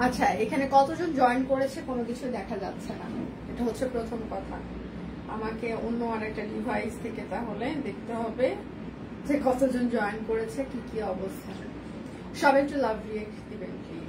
আচ্ছা, এখানে কতজন জয়েন করেছে কোনো কিছু দেখা যাচ্ছে না, এটা হচ্ছে প্রথম কথা। আমাকে অন্য আরেকটা ডিভাইস থেকে তাহলে দেখতে হবে যে কতজন জয়েন করেছে, কি কি অবস্থা। সবাই একটু লাভ রিয়েক্ট দিবেন প্লিজ।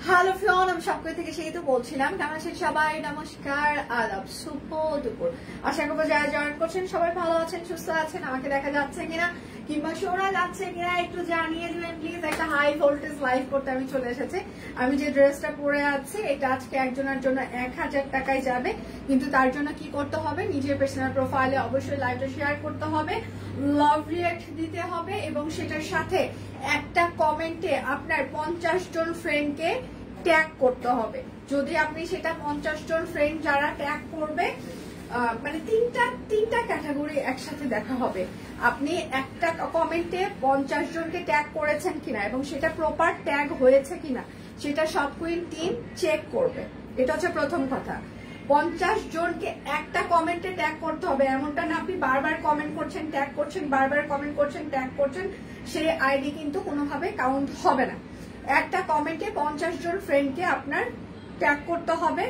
হ্যালো ফিওন, আমি সবকই থেকে সেই তো বলছিলাম, কেমন আছেন সবাই? নমস্কার, আদাব, শুভ দুপুর। আশা করবো যারা জয়েন করছেন সবাই ভালো আছেন, সুস্থ আছেন। আমাকে দেখা যাচ্ছে কিনা কিংবা শোনা যাচ্ছে কিনা একটু জানিয়ে দিবেন প্লিজ। একটা হাই ভোল্টেজ লাইভ করতে আমি চলে এসেছি। আমি যে ড্রেসটা পরে আছি এটা আজকে একজনের জন্য 1000 টাকায় যাবে, কিন্তু তার জন্য কি করতে হবে, নিজের পার্সোনাল প্রোফাইলে অবশ্যই লাইভটা শেয়ার করতে হবে, লাভ রিয়েক্ট দিতে হবে, এবং সেটার সাথে একটা কমেন্টে আপনার 50 জন ফ্রেন্ডকে ট্যাগ করতে হবে। যদি আপনি সেটা 50 জন ফ্রেন্ড যারা ট্যাগ করবে, মানে তিনটা ক্যাটাগরি একসাথে দেখা হবে। আপনি একটা কমেন্টে 50 জনকে ট্যাগ করেছেন কিনা এবং সেটা প্রপার ট্যাগ হয়েছে কিনা সেটা সব কুইন টিম চেক করবে। এটা হচ্ছে প্রথম কথা। 50 জনকে একটা কমেন্টে ট্যাগ করতে হবে, এমনটা না আপনি বারবার কমেন্ট করছেন, ট্যাগ করছেন, বারবার কমেন্ট করছেন, ট্যাগ করছেন, সেই আইডি কিন্তু কোনোভাবে কাউন্ট হবে না। একটা কমেন্টে 50 জন ফ্রেন্ডকে আপনার ট্যাগ করতে হবে।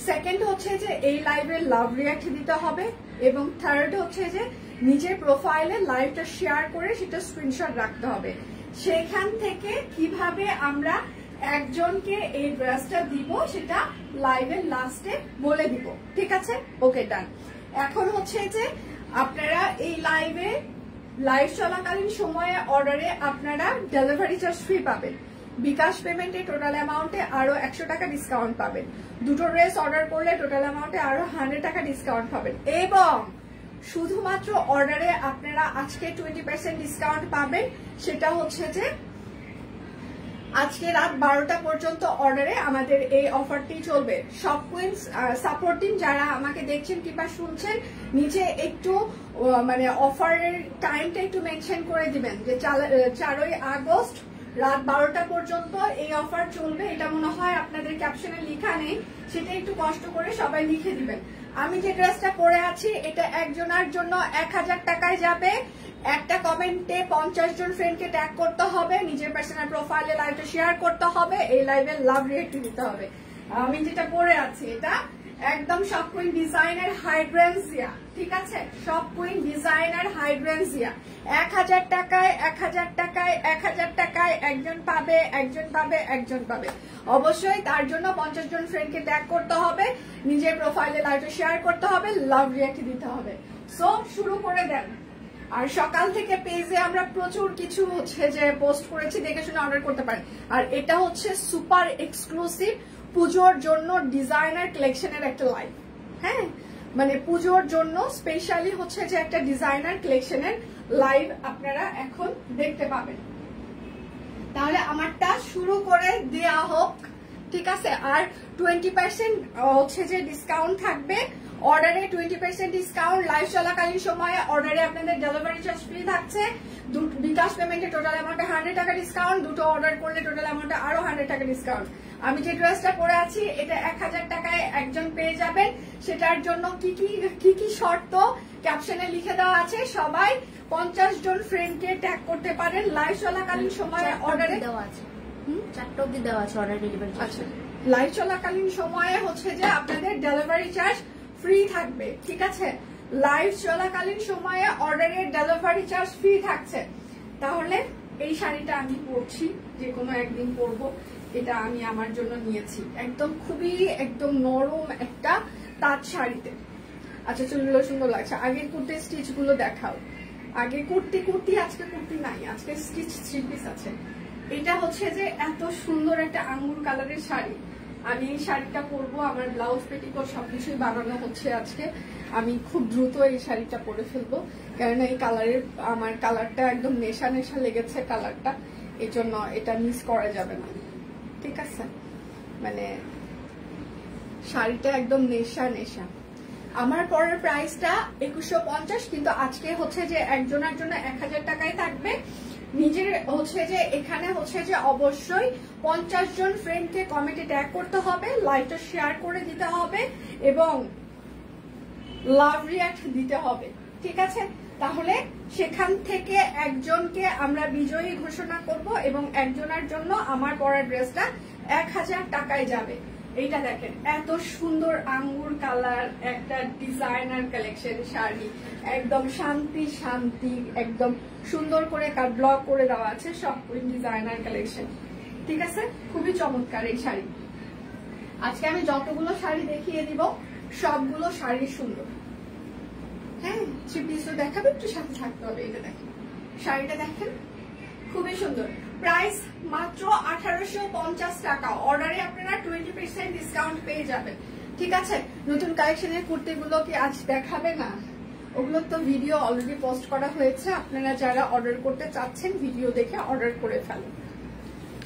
সেকেন্ড হচ্ছে যে এই লাইভে লাভ রিয়াক্ট দিতে হবে, এবং থার্ড হচ্ছে যে নিজের প্রোফাইলে লাইভটা শেয়ার করে সেটা স্ক্রিনশট রাখতে হবে। সেখান থেকে কিভাবে আমরা একজনকে এই ড্রেসটা দিব সেটা লাইভের লাস্টে বলে দিব, ঠিক আছে? ওকে, ডান। এখন হচ্ছে যে আপনারা এই লাইভ চলাকালীন সময়ে অর্ডারে আপনারা ডেলিভারি চার্জ ফ্রি পাবেন। বিকাশ পেমেন্টে টোটাল অ্যামাউন্টে আরো 100 টাকা ডিসকাউন্ট পাবেন। দুটো ড্রেস অর্ডার করলে টোটাল অ্যামাউন্টে আরো 100 টাকা ডিসকাউন্ট পাবেন, এবং শুধুমাত্র অর্ডারে আপনারা আজকে 20% ডিসকাউন্ট পাবেন। সেটা হচ্ছে যে আজকে রাত 12টা পর্যন্ত অর্ডারে আমাদের এই অফারটি চলবে। সব কুইন্স সাপোর্ট টিম যারা আমাকে দেখছেন কিংবা শুনছেন, নিচে একটু মানে অফারের টাইমটা একটু মেনশন করে দিবেন যে 4ই আগস্ট রাত 12টা পর্যন্ত এই অফার চলবে। এটা মনে হয় আপনাদের ক্যাপশনে লেখা নেই, সেটা একটু কষ্ট করে সবাই লিখে দিবেন। আমি যে ড্রেসটা পরে আছি এটা একজনের জন্য 1000 টাকায় যাবে। একটা কমেন্টে 50 জন ফ্রেন্ডকে ট্যাগ করতে হবে, নিজের পার্সোনাল প্রোফাইলে লাইভটা শেয়ার করতে হবে, এই লাইভে লাভ রিয়েক্ট দিতে হবে। আমি যেটা পরে আছি এটা একদম সব কুইন ডিজাইনার হাইড্রেনজিয়া, ঠিক আছে? সব কুইন ডিজাইনার হাইড্রেনজিয়া 1000 টাকায় 1000 টাকায় 1000 টাকায় একজন পাবে, একজন পাবে, একজন পাবে। অবশ্যই তার জন্য 50 জন ফ্রেন্ডকে ট্যাগ করতে হবে, নিজের প্রোফাইলে লাইভটা শেয়ার করতে হবে, লাভ রিয়েক্ট দিতে হবে। সো শুরু করে দেন। আর সকাল থেকে পেজে আমরা প্রচুর কিছু হচ্ছে যে পোস্ট করেছি, দেখে শুনে অর্ডার করতে পারেন। আর এটা হচ্ছে সুপার এক্সক্লুসিভ পুজোর জন্য ডিজাইনার কালেকশনের একটা লাইভ। হ্যাঁ, মানে পুজোর জন্য স্পেশালি হচ্ছে যে একটা ডিজাইনার কালেকশনের লাইভ আপনারা এখন দেখতে পাবেন। তাহলে আমারটা শুরু করে দেয়া হোক, ঠিক আছে? আর 20% হচ্ছে যে ডিসকাউন্ট থাকবে অর্ডারে, 20% ডিসকাউন্ট লাইভ চলাকালীন সময়ে অর্ডারে আপনাদের ডেলিভারি চার্জ ফ্রি থাকছে। বিকাশ পেমেন্টে টোটাল অ্যামাউন্টে 100 টাকা ডিসকাউন্ট, দুটো অর্ডার করলে টোটাল অ্যামাউন্টে আরো 100 টাকা ডিসকাউন্ট। আমি যে ড্রেসটা পরে আছি এটা 1000 টাকায় একজন পেয়ে যাবেন। সেটার জন্য কি কি শর্ত ক্যাপশনে লিখে দেওয়া আছে। সবাই 50 জন ফ্রেন্ডকে ট্যাগ করতে পারেন লাইভ চলাকালীন সময়ে অর্ডারে দেওয়া আছে। 4টা অবধি দেওয়া আছে অর্ডার ডেলিভারি। আচ্ছা, লাইভ চলাকালীন সময়ে হচ্ছে যে আপনাদের ডেলিভারি চার্জ ফ্রি থাকবে, ঠিক আছে? লাইভ চলাকালীন সময়ে অর্ডারের ডেলিভারি চার্জ ফ্রি থাকছে। তাহলে এই শাড়িটা আমি পরছি, যে কোনো একদিন পরবো। এটা আমি আমার জন্য নিয়েছি, একদম খুবই একদম নরম একটা তাঁত শাড়িতে। আচ্ছা, চুলগুলো সুন্দর লাগছে। আগের কুর্তির স্টিচ গুলো দেখাও। আগে কুর্তি, আজকে কুর্তি নাই, আজকে স্টিচ 3 পিস আছে। এটা হচ্ছে যে এত সুন্দর একটা আঙ্গুর কালারের শাড়ি। আমি এই শাড়িটা পরবো, আমার ব্লাউজ পেটিকোট সবকিছুই বানানো হচ্ছে আজকে। আমি খুব দ্রুত এই শাড়িটা পরে ফেলবো, কারণ এই কালারের আমার কালারটা একদম নেশা নেশা লেগেছে কালারটা, এই জন্য এটা মিস করা যাবে না, ঠিক আছে? মানে শাড়িটা একদম নেশা নেশা। আমার পরের প্রাইসটা 2150, কিন্তু আজকে হচ্ছে যে একজনের জন্য 1000 টাকায় থাকবে। নিজের হচ্ছে যে এখানে হচ্ছে যে অবশ্যই 50 জন ফ্রেন্ডকে কমেন্টে ট্যাগ করতে হবে, লাইভটা শেয়ার করে দিতে হবে এবং লাভ রিঅ্যাক্ট দিতে হবে, ঠিক আছে? তাহলে সেখান থেকে একজনকে আমরা বিজয়ী ঘোষণা করব এবং একজনের জন্য আমার পরা ড্রেসটা 1000 টাকায় যাবে। এইটা দেখেন, এত সুন্দর আঙ্গুর কালার একটা ডিজাইনার কালেকশন শাড়ি, একদম শান্তি শান্তি, একদম সুন্দর করে ব্লক করে দেওয়া আছে, সব ডিজাইনার কালেকশন, ঠিক আছে? খুবই চমৎকার এই শাড়ি। আজকে আমি যতগুলো শাড়ি দেখিয়ে দিব সবগুলো শাড়ি সুন্দর। হ্যাঁ, থ্রি পিসও দেখাবে, একটু সাথে থাকতে হবে। এটা দেখেন, শাড়িটা দেখেন, খুবই সুন্দর। প্রাইস মাত্র 1850 টাকা। অর্ডারে আপনারা 20% ডিসকাউন্ট পেয়ে যাবেন, ঠিক আছে? নতুন কালেকশনের কুর্তিগুলো কি আজ দেখাবে না? ওগুলো তো ভিডিও অলরেডি পোস্ট করা হয়েছে, আপনারা যারা অর্ডার করতে চাচ্ছেন ভিডিও দেখে অর্ডার করে ফেলুন।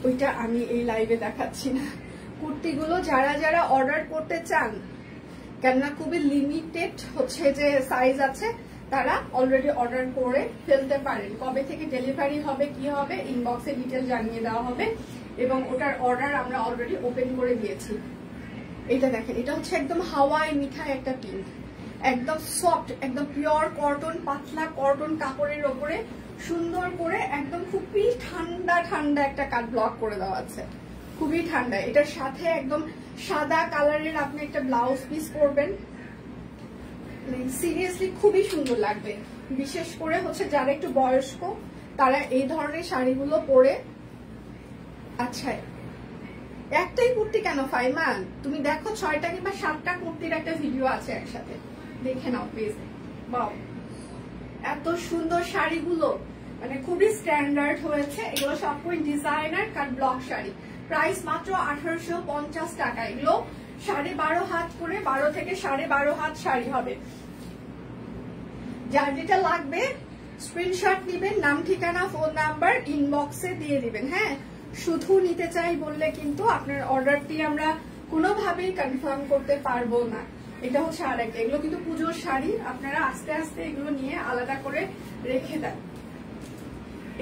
ওইটা আমি এই লাইভে দেখাচ্ছি না। কুর্তিগুলো যারা যারা অর্ডার করতে চান, কেননা খুবই লিমিটেড হচ্ছে যে সাইজ আছে, তারা অলরেডি অর্ডার করে ফেলতে পারেন। কবে থেকে ডেলিভারি হবে কি হবে ইনবক্সে ডিটেল জানিয়ে দেওয়া হবে এবং ওটার অর্ডার আমরা অলরেডি ওপেন করে দিয়েছি। এটা দেখেন, এটা হচ্ছে একদম হাওয়াই মিঠাই একটা পিঙ্ক, একদম সফট, একদম পিওর কটন, পাতলা কটন কাপড়ের ওপরে সুন্দর করে একদম খুবই ঠান্ডা ঠান্ডা একটা কাট ব্লক করে দেওয়া আছে, খুবই ঠান্ডা। এটার সাথে একদম সাদা কালারের আপনি একটা ব্লাউজ পিস করবেন, সিরিয়াসলি খুবই সুন্দর লাগবে। বিশেষ করে হচ্ছে যারা একটু বয়স্ক তারা এই ধরনের শাড়িগুলো পরে। আচ্ছা, একটাই কুর্তি কেন ফাইমান? তুমি দেখো 6টা কিংবা 7টা কুর্তির একটা ভিডিও আছে একসাথে, দেখে নাও প্লিজ। বাও, এত সুন্দর শাড়িগুলো, মানে খুবই স্ট্যান্ডার্ড হয়েছে। এগুলো সবই ডিজাইনার কাট ব্লক শাড়ি। প্রাইস মাত্র 1850 টাকা। এগুলো 12.5 হাত করে, 12 থেকে 12.5 হাত শাড়ি হবে। যার যেটা লাগবে স্ক্রিনশট নিবেন, নাম ঠিকানা ফোন নাম্বার ইনবক্সে দিয়ে দিবেন। হ্যাঁ, শুধু নিতে চাই বললে কিন্তু আপনার অর্ডারটি আমরা কোনোভাবেই কনফার্ম করতে পারবো না। এটা হচ্ছে আরেকটা, এগুলো কিন্তু পুজোর শাড়ি, আপনারা আস্তে আস্তে এগুলো নিয়ে আলাদা করে রেখে দেন।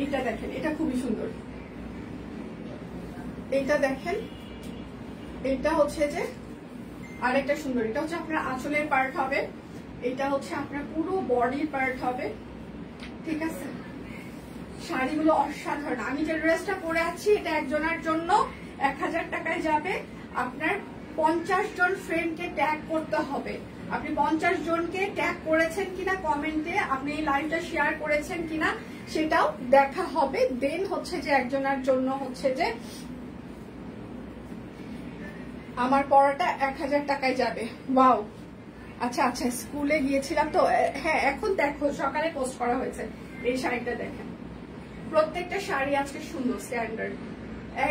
এইটা দেখেন, এটা খুবই সুন্দর। এইটা দেখেন, এটা হচ্ছে যে আরেকটা সুন্দর, এটা হচ্ছে আপনার আঁচলের পার্ট হবে, এটা হচ্ছে আপনার পুরো বডির পার্ট হবে, ঠিক আছে? শাড়িগুলো অসাধারণ। আমি যে ড্রেসটা পরে আছি এটা একজনের জন্য 1000 টাকায় যাবে। আপনার 50 জন ফ্রেন্ডকে ট্যাগ করতে হবে। আপনি 50 জনকে ট্যাগ করেছেন কিনা কমেন্টে, আপনি এই লাইভটা শেয়ার করেছেন কিনা সেটাও দেখা হবে। দেন হচ্ছে যে একজনের জন্য হচ্ছে যে আমার পড়াটা 1000 টাকায় যাবে। ওয়াও, আচ্ছা আচ্ছা, স্কুলে গিয়েছিলাম তো। হ্যাঁ, এখন দেখো সকালে পোস্ট করা হয়েছে। এই শাড়িটা দেখেন, প্রত্যেকটা শাড়ি আজকে সুন্দর, স্ট্যান্ডার্ড,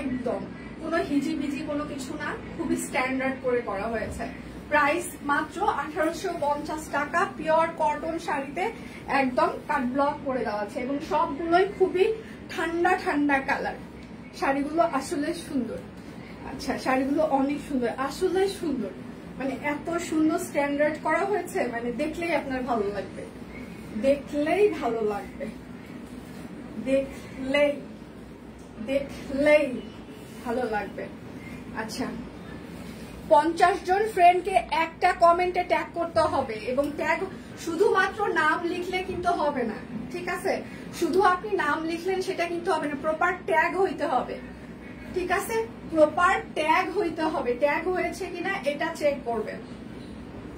একদম কোনো হিজিবিজি কোনো কিছু না, খুবই স্ট্যান্ডার্ড করে করা হয়েছে। প্রাইস মাত্র 1850 টাকা। পিওর কটন শাড়িতে একদম কাট ব্লক করে দেওয়া আছে এবং সবগুলোই খুবই ঠান্ডা ঠান্ডা কালার। শাড়িগুলো আসলে সুন্দর। আচ্ছা, শাড়িগুলো অনেক সুন্দর, আসলে সুন্দর, মানে এত সুন্দর স্ট্যান্ডার্ড করা হয়েছে, মানে দেখলেই আপনার ভালো লাগবে, দেখলেই ভালো লাগবে, দেখলেই দেখলেই ভালো লাগবে। আচ্ছা, 50 জন ফ্রেন্ডকে একটা কমেন্টে ট্যাগ করতে হবে এবং ট্যাগ শুধুমাত্র নাম লিখলে কিন্তু হবে না, ঠিক আছে? শুধু আপনি নাম লিখলেন সেটা কিন্তু হবে না, প্রপার ট্যাগ হইতে হবে, ঠিক আছে? প্রপার ট্যাগ হইতে হবে। ট্যাগ হয়েছে কিনা এটা চেক করবেন,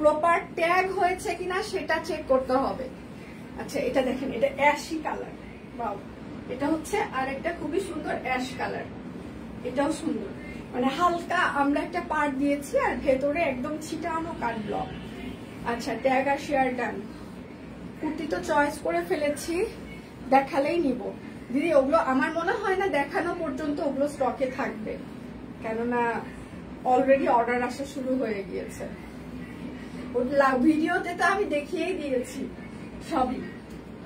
প্রপার ট্যাগ হয়েছে কিনা সেটা চেক করতে হবে। আচ্ছা, এটা দেখেন, এটা অ্যাশি কালার। বাও, এটা হচ্ছে আরেকটা খুবই সুন্দর অ্যাশ কালার, এটাও সুন্দর, মানে হালকা আমরা একটা পার্ট দিয়েছি আর ভেতরে একদম ছিটানো কাট ব্লক। আচ্ছা, ট্যাগ আর শেয়ার ডান। কুর্তি তো চয়েস করে ফেলেছি, দেখালেই নিব দিদি। ওগুলো আমার মনে হয় না দেখানো পর্যন্ত ওগুলো স্টকে থাকবে, কেননা অলরেডি অর্ডার আসা শুরু হয়ে গিয়েছে। ভিডিওতে তো আমি দেখিয়েই দিয়েছি সবই,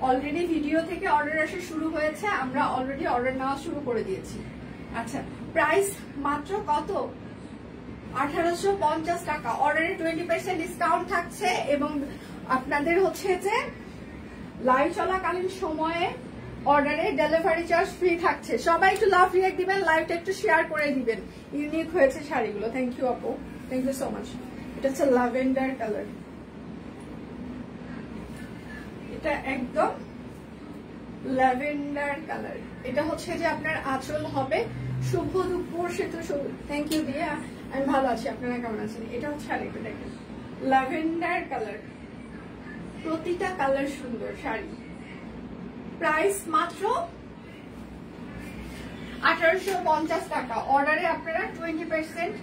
অলরেডি ভিডিও থেকে অর্ডার আসা শুরু হয়েছে, আমরা অলরেডি অর্ডার নেওয়া শুরু করে দিয়েছি। আচ্ছা, প্রাইস মাত্র কত? 1850 টাকা। অর্ডারে 20% ডিসকাউন্ট থাকছে এবং আপনাদের হচ্ছে যে লাইভ চলাকালীন সময়ে অর্ডারে ডেলিভারি চার্জ ফ্রি থাকছে। সবাই একটু লাভ রিঅ্যাক্ট দিবেন, লাইভটা একটু শেয়ার করে দিবেন। ইউনিক হয়েছে শাড়িগুলো। থ্যাংক ইউ আপু, থ্যাংক ইউ সো মাচ। এটা হচ্ছে ল্যাভেন্ডার কালার, এটা একদম ল্যাভেন্ডার কালার। এটা হচ্ছে যে আপনার আঁচল হবে। শুভ দুপুর সেতু, থ্যাংক ইউ দিয়া, আমি ভালো আছি, আপনারা কেমন আছেন? এটা হচ্ছে আরেকটা দেখেন ল্যাভেন্ডার কালার, প্রতিটা কালার সুন্দর শাড়ি। প্রাইস মাত্র 1850 টাকা। অর্ডারে আপনারা 20%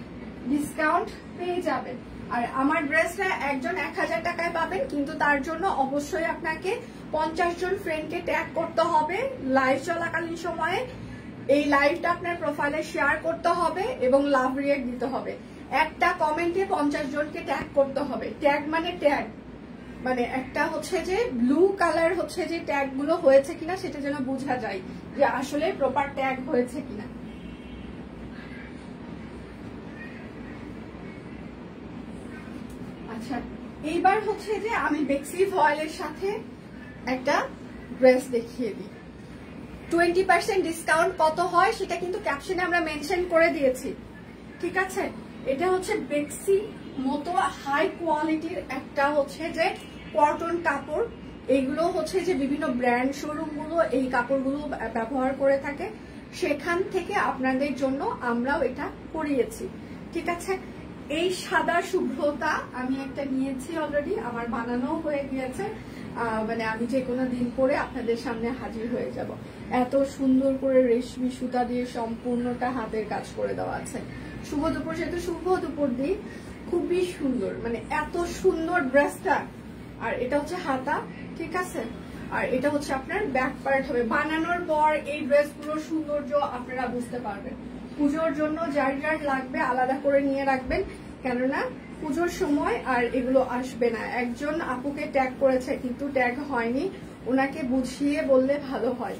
ডিসকাউন্ট পেয়ে যাবেন। আর আমার ড্রেসটা একজন 1000 টাকায় পাবেন, কিন্তু তার জন্য অবশ্যই আপনাকে 50 জন ফ্রেন্ডকে ট্যাগ করতে হবে লাইভ চলাকালীন সময়ে। এই লাইভটা আপনার প্রোফাইলে শেয়ার করতে হবে এবং লাভ রিঅ্যাক্ট দিতে হবে। একটা কমেন্টে 50 জনকে ট্যাগ করতে হবে। ট্যাগ মানে ট্যাগ, মানে একটা হচ্ছে যে ব্লু কালার হচ্ছে যে ট্যাগ গুলো হয়েছে কিনা সেটা যেন বোঝা যায় যে আসলে প্রপার ট্যাগ হয়েছে কিনা। আচ্ছা, এইবার হচ্ছে যে আমি বেক্সি ফয়েলের সাথে একটা ড্রেস দেখিয়ে দিই। 20% ডিসকাউন্ট কত হয় সেটা কিন্তু ক্যাপশনে আমরা মেনশন করে দিয়েছি, ঠিক আছে? এটা হচ্ছে বেক্সি মতো হাই কোয়ালিটির একটা হচ্ছে যে কটন কাপড়। এইগুলো হচ্ছে যে বিভিন্ন ব্র্যান্ড শোরুম গুলো এই কাপড়গুলো ব্যবহার করে থাকে, সেখান থেকে আপনাদের জন্য আমরাও এটা করিয়েছি, ঠিক আছে? এই সাদা শুভ্রতা আমি একটা নিয়েছি অলরেডি, আমার বানানো হয়ে গিয়েছে। মানে আমি যে কোনো দিন পরে আপনাদের সামনে হাজির হয়ে যাব। এত সুন্দর করে রেশমি সুতা দিয়ে সম্পূর্ণটা হাতের কাজ করে দেওয়া আছে। শুভ দুপুর সেতু, শুভ দুপুর দিই, খুবই সুন্দর, মানে এত সুন্দর ড্রেসটা। আর এটা হচ্ছে হাতা, ঠিক আছে? আর এটা হচ্ছে আপনার ব্যাক পার্ট হবে। বানানোর পর এই ড্রেসগুলোর সৌন্দর্য আপনারা বুঝতে পারবেন। পুজোর জন্য যার যার লাগবে আলাদা করে নিয়ে রাখবেন, কেননা পুজোর সময় আর এগুলো আসবে না। একজন আপুকে ট্যাগ করেছে কিন্তু ট্যাগ হয়নি, ওনাকে বুঝিয়ে বললে ভালো হয়।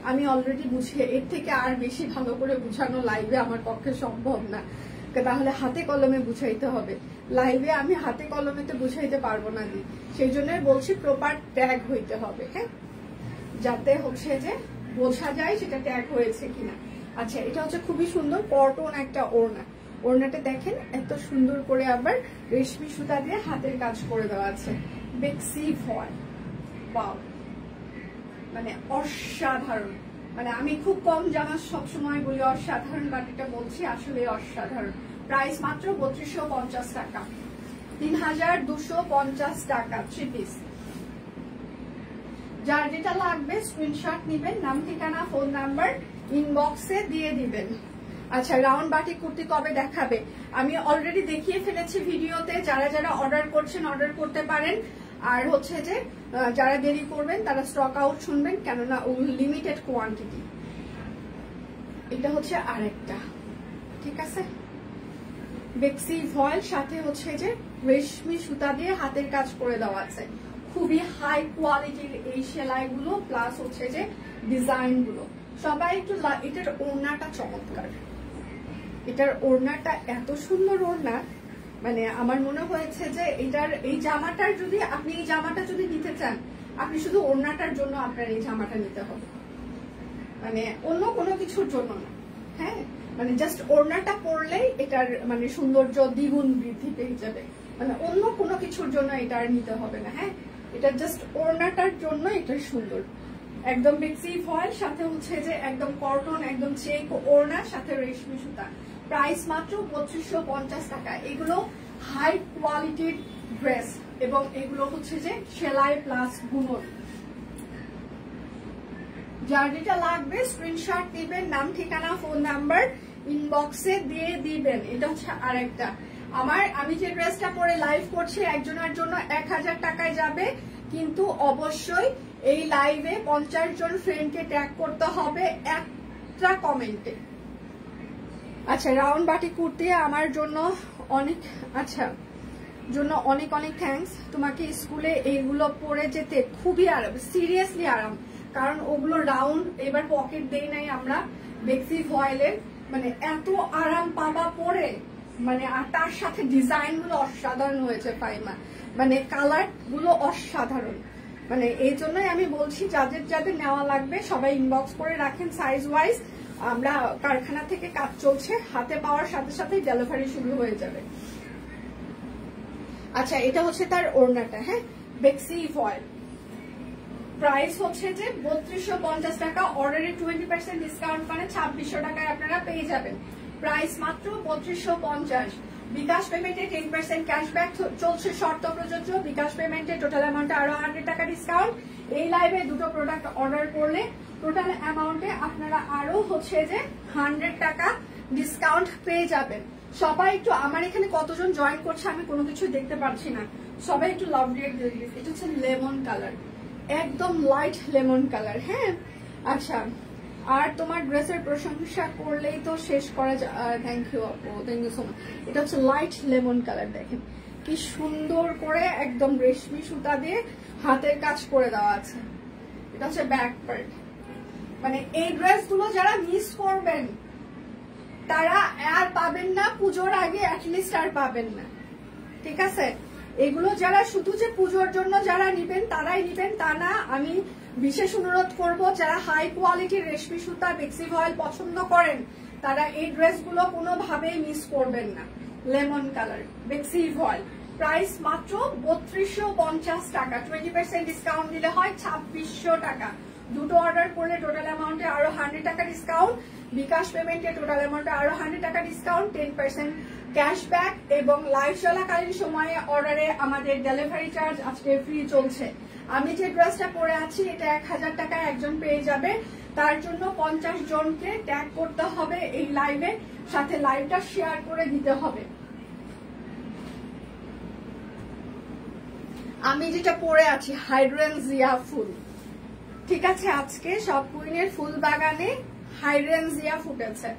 আমি অলরেডি বুঝিয়ে, এর থেকে আর বেশি ভালো করে বুঝানো লাইভে আমার পক্ষে সম্ভব না, তাহলে হাতে কলমে বুঝাইতে হবে। লাইভে আমি হাতে কলমেতে বুঝাইতে পারবো না দি, সেই জন্য বলছি প্রপার ট্যাগ হইতে হবে, হ্যাঁ, যাতে হচ্ছে যে বোঝা যায় সেটা ট্যাগ হয়েছে কিনা। আচ্ছা, এটা হচ্ছে খুবই সুন্দর কটন একটা ওড়না। ওড়নাটা দেখেন এত সুন্দর করে আবার রেশমি সুতা দিয়ে হাতের কাজ করে দেওয়া আছে। বেক্সি ফয়েল, ওয়াও, মানে অসাধারণ। মানে আমি খুব কম জামা সবসময় বলি অসাধারণ, বাট এটা বলছি আসলে অসাধারণ। প্রাইস মাত্র 3250 টাকা, 3250 টাকা 3 পিস। যার যেটা লাগবে স্ক্রিনশট নিবেন, নাম ঠিকানা ফোন নাম্বার ইনবক্সে দিয়ে দিবেন। আচ্ছা, রাউন্ড বাটিক কুর্তি কবে দেখাবে? আমি অলরেডি দেখিয়ে ফেলেছি ভিডিওতে। যারা যারা অর্ডার করছেন অর্ডার করতে পারেন। আর হচ্ছে যে যারা দেরি করবেন তারা স্টক আউট শুনবেন, কেননা লিমিটেড কোয়ান্টিটি। এটা হচ্ছে আরেকটা, ঠিক আছে? বেক্সি ফয়েল সাথে হচ্ছে যে রেশমি সুতা দিয়ে হাতের কাজ করে দেওয়া আছে। খুবই হাই কোয়ালিটির এই সেলাইগুলো, প্লাস হচ্ছে যে ডিজাইন গুলো। সবাই একটু, এটার ওড়নাটা চমৎকার, এটার ওড়নাটা এত সুন্দর ওড়না। মানে আমার মনে হয়েছে যে এটার এই জামাটার যদি আপনি এই জামাটা যদি নিতে চান, আপনি শুধু ওড়নাটার জন্য আপনার এই জামাটা নিতে হবে, মানে অন্য কোনো কিছুর জন্য না, হ্যাঁ? মানে জাস্ট ওড়নাটা পরলেই এটার মানে সৌন্দর্য দ্বিগুণ বৃদ্ধি পেয়ে যাবে। মানে অন্য কোনো কিছুর জন্য এটা আর নিতে হবে না, হ্যাঁ? এটা জাস্ট ওড়নাটার জন্য এটা সুন্দর। একদম বেক্সি ফয়েল সাথে হচ্ছে যে একদম কটন, একদম চেক ওড়না সাথে রেশমি সুতা। প্রাইস মাত্র 3250 টাকা। এগুলো হাই কোয়ালিটির ড্রেস এবং এগুলো হচ্ছে যে সেলাই প্লাস বুনন। যার যেটা লাগবে স্ক্রিনশট দিবেন, নাম ঠিকানা ফোন নাম্বার ইনবক্সে দিয়ে দিবেন। এটা হচ্ছে আরেকটা। আমি যে ড্রেসটা পরে লাইভ করছি একজনের জন্য 1000 টাকায় যাবে, কিন্তু অবশ্যই এই লাইভে 50 জন ফ্রেন্ডকে ট্যাগ করতে হবে একটা কমেন্টে। আচ্ছা, রাউন্ড বাটি কুর্তি আমার জন্য অনেক, আচ্ছা জন্য অনেক অনেক থ্যাঙ্কস। তোমাকে স্কুলে এইগুলো পরে যেতে খুবই আরাম, সিরিয়াসলি আরাম, কারণ ওগুলো রাউন্ড, এবার পকেট দেই নাই আমরা বেক্সি ফয়েলের, মানে এত আরাম পাবা পরে, মানে আর তার সাথে ডিজাইন গুলো অসাধারণ হয়েছে ফাইমা, মানে কালার গুলো অসাধারণ। মানে এই জন্যই আমি বলছি যাদের যাদের নেওয়া লাগবে সবাই ইনবক্স করে রাখেন সাইজ ওয়াইজ। আমরা কারখানা থেকে কাজ চলছে, হাতে পাওয়ার সাথে সাথেই ডেলিভারি শুরু হয়ে যাবে। আচ্ছা, এটা হচ্ছে তার ওড়নাটা। হ্যাঁ, বেক্সি ফয়েল, প্রাইস হচ্ছে যে 3250 টাকা। অর্ডারে 20% ডিসকাউন্ট মানে 2600 টাকায় আপনারা পেয়ে যাবেন। প্রাইস মাত্র 3250। বিকাশ পেমেন্টে 10% ক্যাশব্যাক চলছে, শর্ত প্রযোজ্য। বিকাশ পেমেন্টে টোটাল অ্যামাউন্টে আরো 100 টাকা ডিসকাউন্ট। এই লাইভে দুটো প্রোডাক্ট অর্ডার করলে টোটাল অ্যামাউন্টে আপনারা আরো হচ্ছে যে 100 টাকা ডিসকাউন্ট পেয়ে যাবেন। সবাই একটু, আমার এখানে কতজন জয়েন করছে আমি কোনো কিছু দেখতে পাচ্ছি না, সবাই একটু লাভ রেট দিয়ে দিন। এটা হচ্ছে লেমন কালার, একদম লাইট লেমন কালার। হ্যাঁ, আচ্ছা, আর তোমার ড্রেসের প্রশংসা করলেই তো শেষ করা যায়। থ্যাংক ইউ আপু, থ্যাংক ইউ সো মাচ। এটা হচ্ছে লাইট লেমন কালার, দেখেন কি সুন্দর করে একদম রেশমি সুতা দিয়ে হাতের কাজ করে দেওয়া আছে। এটা হচ্ছে ব্যাক পার্ট। মানে এই ড্রেসগুলো যারা মিস করবেন তারা আর পাবেন না, পুজোর আগে অ্যাটলিস্ট আর পাবেন না, ঠিক আছে? এগুলো যারা শুধু যে পুজোর জন্য যারা নিবেন তারাই নিবেন তা না। আমি বিশেষ অনুরোধ করব, যারা হাই কোয়ালিটির রেশমি সুতা বেক্সি ফয়েল পছন্দ করেন তারা এই ড্রেসগুলো কোনোভাবেই মিস করবেন না। লেমন কালার বেক্সি ফয়েল, প্রাইস মাত্র 3250 টাকা। 20% ডিসকাউন্ট দিলে হয় 2600 টাকা। দুটো অর্ডার করলে টোটাল অ্যামাউন্টে আরো 100 টাকা ডিসকাউন্ট। বিকাশ পেমেন্টে টোটাল অ্যামাউন্টে আরো 100 টাকা ডিসকাউন্ট, 10% ক্যাশব্যাক এবং লাইভ চলাকালীন সময়ে অর্ডারে আমাদের ডেলিভারি চার্জ আজকে ফ্রি চলছে। আমি যে ড্রেসটা পরে আছি এটা 1000 টাকায় একজন পেয়ে যাবে। তার জন্য 50 জনকে ট্যাগ করতে হবে এই লাইভে, সাথে লাইভটা শেয়ার করে দিতে হবে। আমি যেটা পরে আছি হাইড্রেনজিয়া ফুল, ঠিক আছে? আজকে সব কুইনের ফুল বাগানে হাইড্রেনজিয়া ফুটেছে।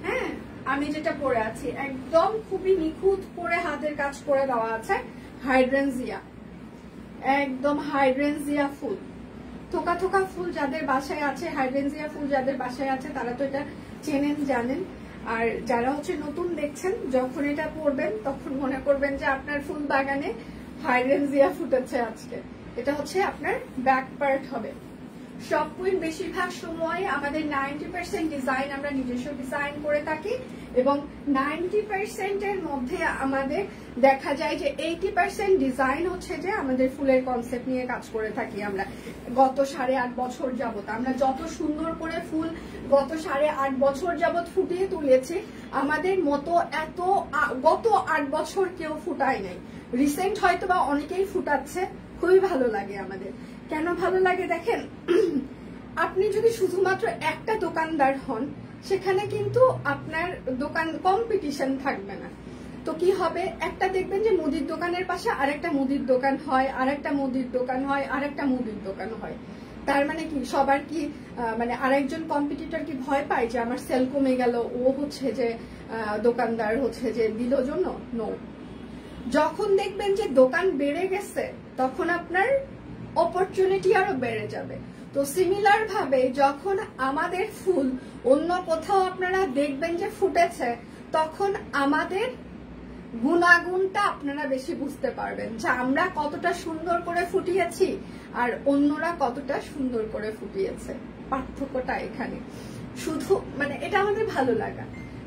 হ্যাঁ, আমি যেটা পরে আছি একদম খুবই নিখুঁত করে হাতের কাজ করে দেওয়া আছে। হাইড্রেনজিয়া, একদম হাইড্রেনজিয়া ফুল, থোকা থোকা ফুল যাদের বাসায় আছে, হাইড্রেনজিয়া ফুল যাদের বাসায় আছে তারা তো এটা চেনেন, জানেন। আর যারা হচ্ছে নতুন দেখছেন, যখন এটা পরবেন তখন মনে করবেন যে আপনার ফুল বাগানে হাইড্রেনজিয়া ফুটেছে আজকে। এটা হচ্ছে আপনার ব্যাক পার্ট হবে। সব কুইন বেশিরভাগ সময় আমাদের 90% ডিজাইন আমরা নিজস্ব ডিজাইন করে থাকি এবং 90% এর মধ্যে আমাদের দেখা যায় যে 80% ডিজাইন হচ্ছে যে আমাদের ফুলের কনসেপ্ট নিয়ে কাজ করে থাকি আমরা গত 8.5 বছর যাবত। আমরা যত সুন্দর করে ফুল গত 8.5 বছর যাবত ফুটিয়ে তুলেছি, আমাদের মতো এত গত 8 বছর কেউ ফুটায় নাই। রিসেন্ট হয়তো বা অনেকেই ফুটাচ্ছে, খুবই ভালো লাগে আমাদের। কেন ভালো লাগে দেখেন, আপনি যদি শুধুমাত্র একটা দোকানদার হন সেখানে কিন্তু আপনার দোকান কম্পিটিশন থাকবে না। তো কি হবে, একটা দেখবেন যে মুদির দোকানের পাশে আরেকটা মুদির দোকান হয়, আরেকটা মুদির দোকান হয়, আরেকটা মুদির দোকান হয়। তার মানে কি সবার কি মানে আরেকজন কম্পিটিটর কি ভয় পায় যে আমার সেল কমে গেল, ও হচ্ছে যে দোকানদার হচ্ছে যে দিল জন্য? নো। যখন দেখবেন যে দোকান বেড়ে গেছে তখন আপনার অপরচুনিটি আরো বেড়ে যাবে। তো সিমিলার ভাবে যখন আমাদের ফুল অন্য কোথাও আপনারা দেখবেন যে ফুটেছে, তখন আমাদের গুণাগুণটা আপনারা বেশি বুঝতে পারবেন যে আমরা কতটা সুন্দর করে ফুটিয়েছি আর অন্যরা কতটা সুন্দর করে ফুটিয়েছে। পার্থক্যটা এখানে শুধু, মানে এটা আমাদের ভালো লাগা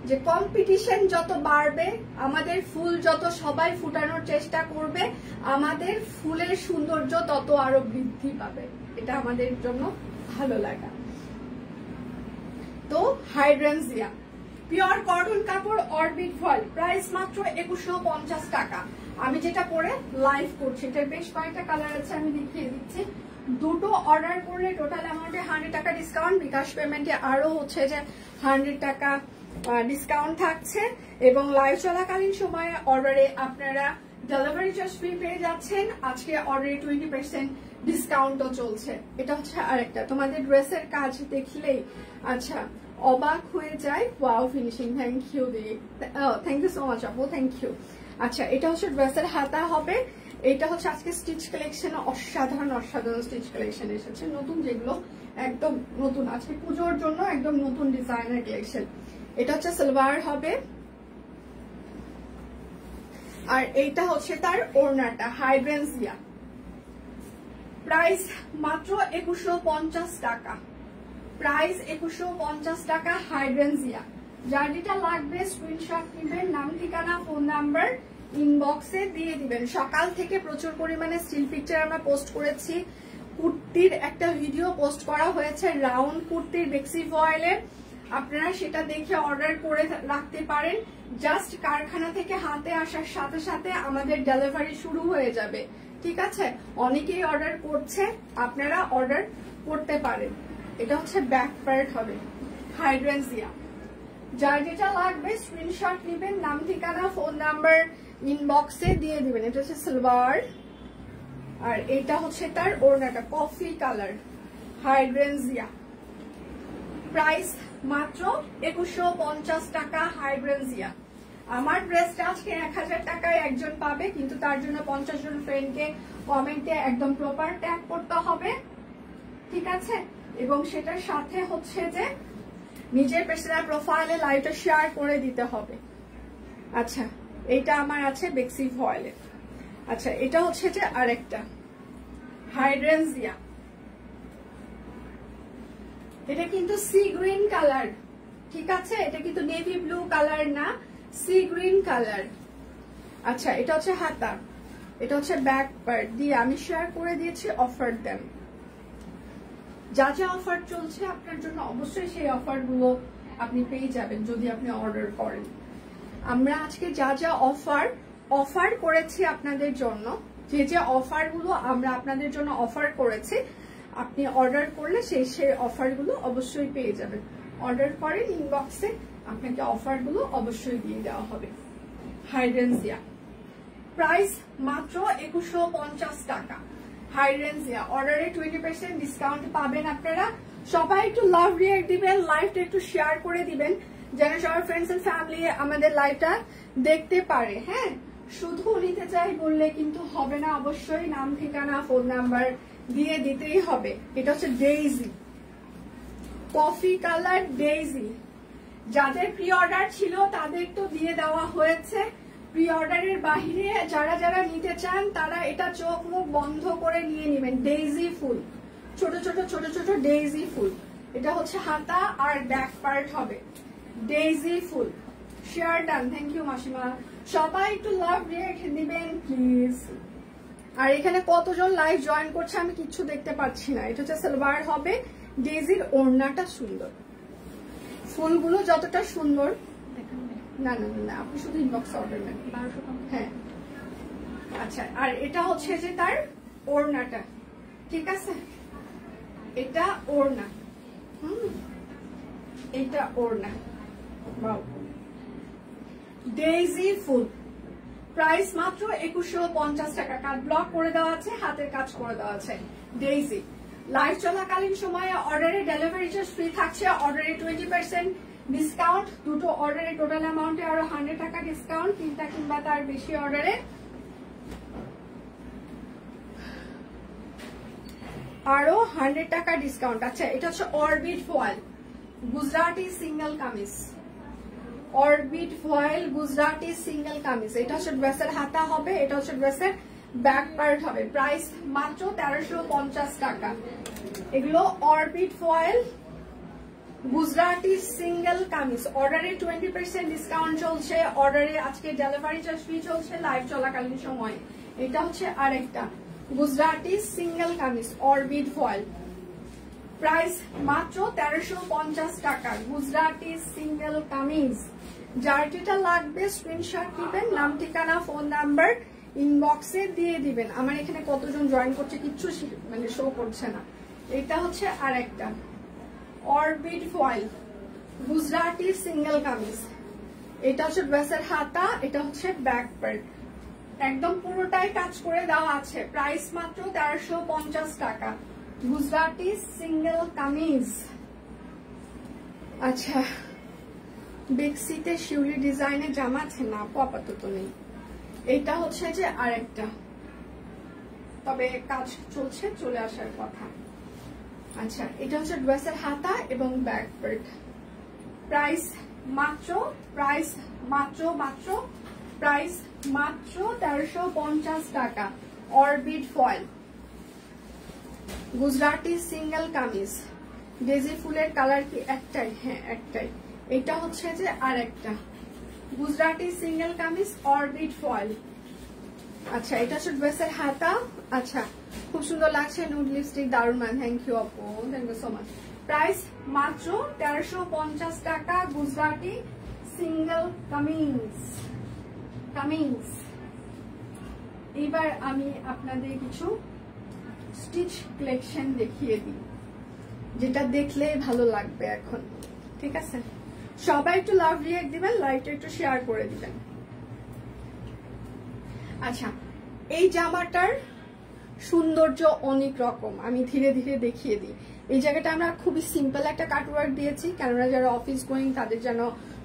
যে কম্পিটিশন যত বাড়বে, আমাদের ফুল যত সবাই ফুটানোর চেষ্টা করবে, আমাদের ফুলের সৌন্দর্য তত আরো বৃদ্ধি পাবে। এটা আমাদের জন্য ভালো লাগা। তো হাইড্রেনজিয়া পিওর কটন কাপড় অরবিট ফয়েল, প্রাইস মাত্র 2150 টাকা। আমি যেটা পরে লাইভ করছি, এটার বেশ কয়েকটা কালার আছে, আমি দেখিয়ে দিচ্ছি। দুটো অর্ডার করলে টোটাল অ্যামাউন্টে 100 টাকা ডিসকাউন্ট, বিকাশ পেমেন্টে আরো হচ্ছে যে 100 টাকা ডিসকাউন্ট থাকছে এবং লাইভ চলাকালীন সময়ে অর্ডারে আপনারা ডেলিভারি চার্জ ফ্রি পেয়ে যাচ্ছেন। আজকে অর্ডারে 20% ডিসকাউন্টও চলছে। এটা হচ্ছে আরেকটা, তোমাদের ড্রেসের কাজ দেখলেই আচ্ছা অবাক হয়ে যায়। ওয়াও ফিনিশিং, থ্যাংক ইউ দিদি, থ্যাংক ইউ সো মাচ আপু, থ্যাংক ইউ। আচ্ছা, এটা হচ্ছে ড্রেসের হাতা হবে। এটা হচ্ছে আজকে স্টিচ কালেকশন, অসাধারণ অসাধারণ স্টিচ কালেকশন এসেছে, নতুন, যেগুলো একদম নতুন আজকে পুজোর জন্য একদম নতুন ডিজাইনের কালেকশন। এটা হচ্ছে সালোয়ার হবে আর এইটা হচ্ছে তার ওড়নাটা হাইড্রেনজিয়া। প্রাইস মাত্র 2150 টাকা, প্রাইস 2150 টাকা। হাইড্রেনজিয়া, যার যেটা লাগবে স্ক্রিনশট নেবেন, নাম ঠিকানা ফোন নাম্বার ইনবক্সে দিয়ে দিবেন। সকাল থেকে প্রচুর পরিমাণে স্টিল পিকচার আমরা পোস্ট করেছি। কুর্তির একটা ভিডিও পোস্ট করা হয়েছে রাউন্ড কুর্তির বেক্সি ফয়েলের, আপনারা সেটা দেখে অর্ডার করে রাখতে পারেন। জাস্ট কারখানা থেকে হাতে আসার সাথে সাথে আমাদের ডেলিভারি শুরু হয়ে যাবে, ঠিক আছে? অনেকেই অর্ডার করছে, আপনারা অর্ডার করতে পারেন। এটা হচ্ছে ব্যাক পার্ট হবে হাইড্রেনজিয়া, যার যেটা লাগবে স্ক্রিনশট নেবেন, নাম ঠিকানা ফোন নাম্বার ইনবক্সে দিয়ে দিবেন। এটা হচ্ছে সালোয়ার, আর এটা হচ্ছে তার ওড়নাটা কফি কালার হাইড্রেনজিয়া। প্রাইস মাত্র 2150 টাকা হাইড্রেনজিয়া। আমার ড্রেসটা আজকে 1000 টাকায় একজন পাবে, কিন্তু তার জন্য 50 জন ফ্রেন্ডকে কমেন্টে একদম প্রপার ট্যাগ করতে হবে, ঠিক আছে? এবং সেটার সাথে হচ্ছে যে নিজের পার্সোনাল প্রোফাইলে লাইভটা শেয়ার করে দিতে হবে। আচ্ছা, এইটা আমার আছে বেক্সি ফয়েলে। আচ্ছা, এটা হচ্ছে যে আরেকটা হাইড্রেনজিয়া, এটা কিন্তু সি গ্রিন কালার, ঠিক আছে? এটা কিন্তু নেভি ব্লু কালার না, সি গ্রিন কালার। আচ্ছা, এটা হচ্ছে হাতা, এটা হচ্ছে ব্যাক পার্ট দিয়ে আমি শেয়ার করে দিয়েছি অফার দেন। যা যা অফার চলছে আপনার জন্য অবশ্যই সেই অফার গুলো আপনি পেয়ে যাবেন যদি আপনি অর্ডার করেন। আমরা আজকে যা যা অফার করেছি আপনাদের জন্য, যে যে অফার গুলো আমরা আপনাদের জন্য অফার করেছি, আপনি অর্ডার করলে সেই অফার গুলো অবশ্যই পেয়ে যাবেন। অর্ডার করেন ইনবক্সে, আপনাকে অফার গুলো অবশ্যই দিয়ে দেওয়া হবে। হাইড্রেনজিয়া, প্রাইস মাত্র 2150 টাকা হাইড্রেনজিয়া। অর্ডারে 20% ডিসকাউন্ট পাবেন আপনারা। সবাই একটু লাভ রিঅ্যাক্ট দিবেন, লাইভটা একটু শেয়ার করে দিবেন, যেন সবার ফ্রেন্ডস এন্ড ফ্যামিলি আমাদের লাইভটা দেখতে পারে। হ্যাঁ, শুধু নিতে চাই বললে কিন্তু হবে না, অবশ্যই নাম ঠিকানা ফোন নাম্বার দিয়ে দিতেই হবে। এটা হচ্ছে ডেইজি, কফি কালার ডেইজি। যাদের প্রি অর্ডার ছিল তাদের তো দিয়ে দেওয়া হয়েছে, প্রি অর্ডারের বাহিরে যারা যারা নিতে চান তারা এটা চোখ মুখ বন্ধ করে নিয়ে নেবেন। ডেইজি ফুল, ছোট ছোট ছোট ছোট ডেইজি ফুল। এটা হচ্ছে হাতা আর ব্যাক পার্ট হবে ডেইজি ফুল। শেয়ার ডান, থ্যাংক ইউ মাসিমা। সবাই একটু লাভ রেখে দিবেন প্লিজ। আর এখানে কতজন লাইভ জয়েন করছে আমি কিচ্ছু দেখতে পাচ্ছি না। এটা হচ্ছে সালোয়ার হবে, ডেইজির ওড়নাটা সুন্দর, ফুলগুলো যতটা সুন্দর। না না না, আপনি শুধু ইনবক্স অর্ডার নেন। হ্যাঁ, আচ্ছা। আর এটা হচ্ছে যে তার ওড়নাটা, ঠিক আছে? এটা ওড়না, এটা ওড়না। ডেইজি ফুল, প্রাইস মাত্র 2150 টাকা। কাট ব্লক করে দেওয়া আছে, হাতের কাজ করে দেওয়া আছে। ডেইজি লাইভ চলাকালীন সময়ে অর্ডারে ডেলিভারি চার্জ ফ্রি থাকছে, অর্ডারে 20% ডিসকাউন্ট, দুটো অর্ডারে টোটাল অ্যামাউন্টে আরো 100 টাকা ডিসকাউন্ট, তিনটা কিংবা তার বেশি অর্ডারে আরো 100 টাকা ডিসকাউন্ট। আচ্ছা, এটা হচ্ছে orbit foil Gujarati single kameez, orbit foil Gujarati single kameez. এটা হচ্ছে ড্রেসের হাতা হবে, এটা হচ্ছে ড্রেসের ব্যাক পার্ট হবে। প্রাইস মাত্র 1350 টাকা। এগুলো orbit foil Gujarati single kameez. অর্ডারে 20% ডিসকাউন্ট চলছে, অর্ডারে আজকে ডেলিভারি চার্জ ফ্রি চলছে লাইভ চলাকালীন সময়। এটা হচ্ছে আরেকটা Gujarati single kameez orbit foil, price মাত্র 1350 টাকা। গুজরাটি সিঙ্গেল কামিজ, যার যেটা লাগবে স্ক্রিনশট দিবেন, নাম ঠিকানা ফোন নাম্বার ইনবক্সে দিয়ে দিবেন। আমার এখানে কতজন জয়েন করছে কিচ্ছু মানে শো করছে না। এটা হচ্ছে আরেকটা orbit foil Gujarati single kameez. এটা হচ্ছে ড্রেসের হাতা, এটা হচ্ছে ব্যাক পার্ট, একদম পুরোটাই কাজ করে দেওয়া আছে। প্রাইস মাত্র 1350 টাকা গুজরাটি সিঙ্গেল কামিজ। আচ্ছা, বেক্সিতে শিউলি ডিজাইনের জামা আছে না আপু? আপাতত নেই। এটা হচ্ছে যে আরেকটা, তবে কাজ চলছে, চলে আসার কথা। আচ্ছা, এটা হচ্ছে ড্রেসের হাতা এবং ব্যাক পার্ট। প্রাইস মাত্র 1350 টাকা। Orbit foil Gujarati single kameez, daisy ফুলের কালার কি একটাই? হ্যাঁ একটাই। এটা হচ্ছে যে আর একটা Gujarati single kameez orbit foil. আচ্ছা এটা হচ্ছে ড্রেসের হাতা। আচ্ছা খুব সুন্দর লাগছে, নুড লিপস্টিক দারুন ম্যাম, থ্যাংক ইউ আপু, thank you so much. Price মাত্র 1350 টাকা, গুজরাটি সিঙ্গেল কামিজ। এবার আমি আপনাদের কিছু স্টিচ কালেকশন দেখিয়ে দিই, যেটা দেখলে ভালো লাগবে এখন। ঠিক আছে, সবাই একটু লাভ রিয়েক্ট দিবেন, লাইভটা একটু শেয়ার করে দিবেন। আচ্ছা এই জামাটার সৌন্দর্য অনেক রকম, আমি ধীরে ধীরে দেখিয়ে দিই। এই জায়গাটা আমরা খুবই সিম্পল একটা কাটওয়ার্ক দিয়েছি, কেননা যারা অফিস গোয়িং তাদের যেন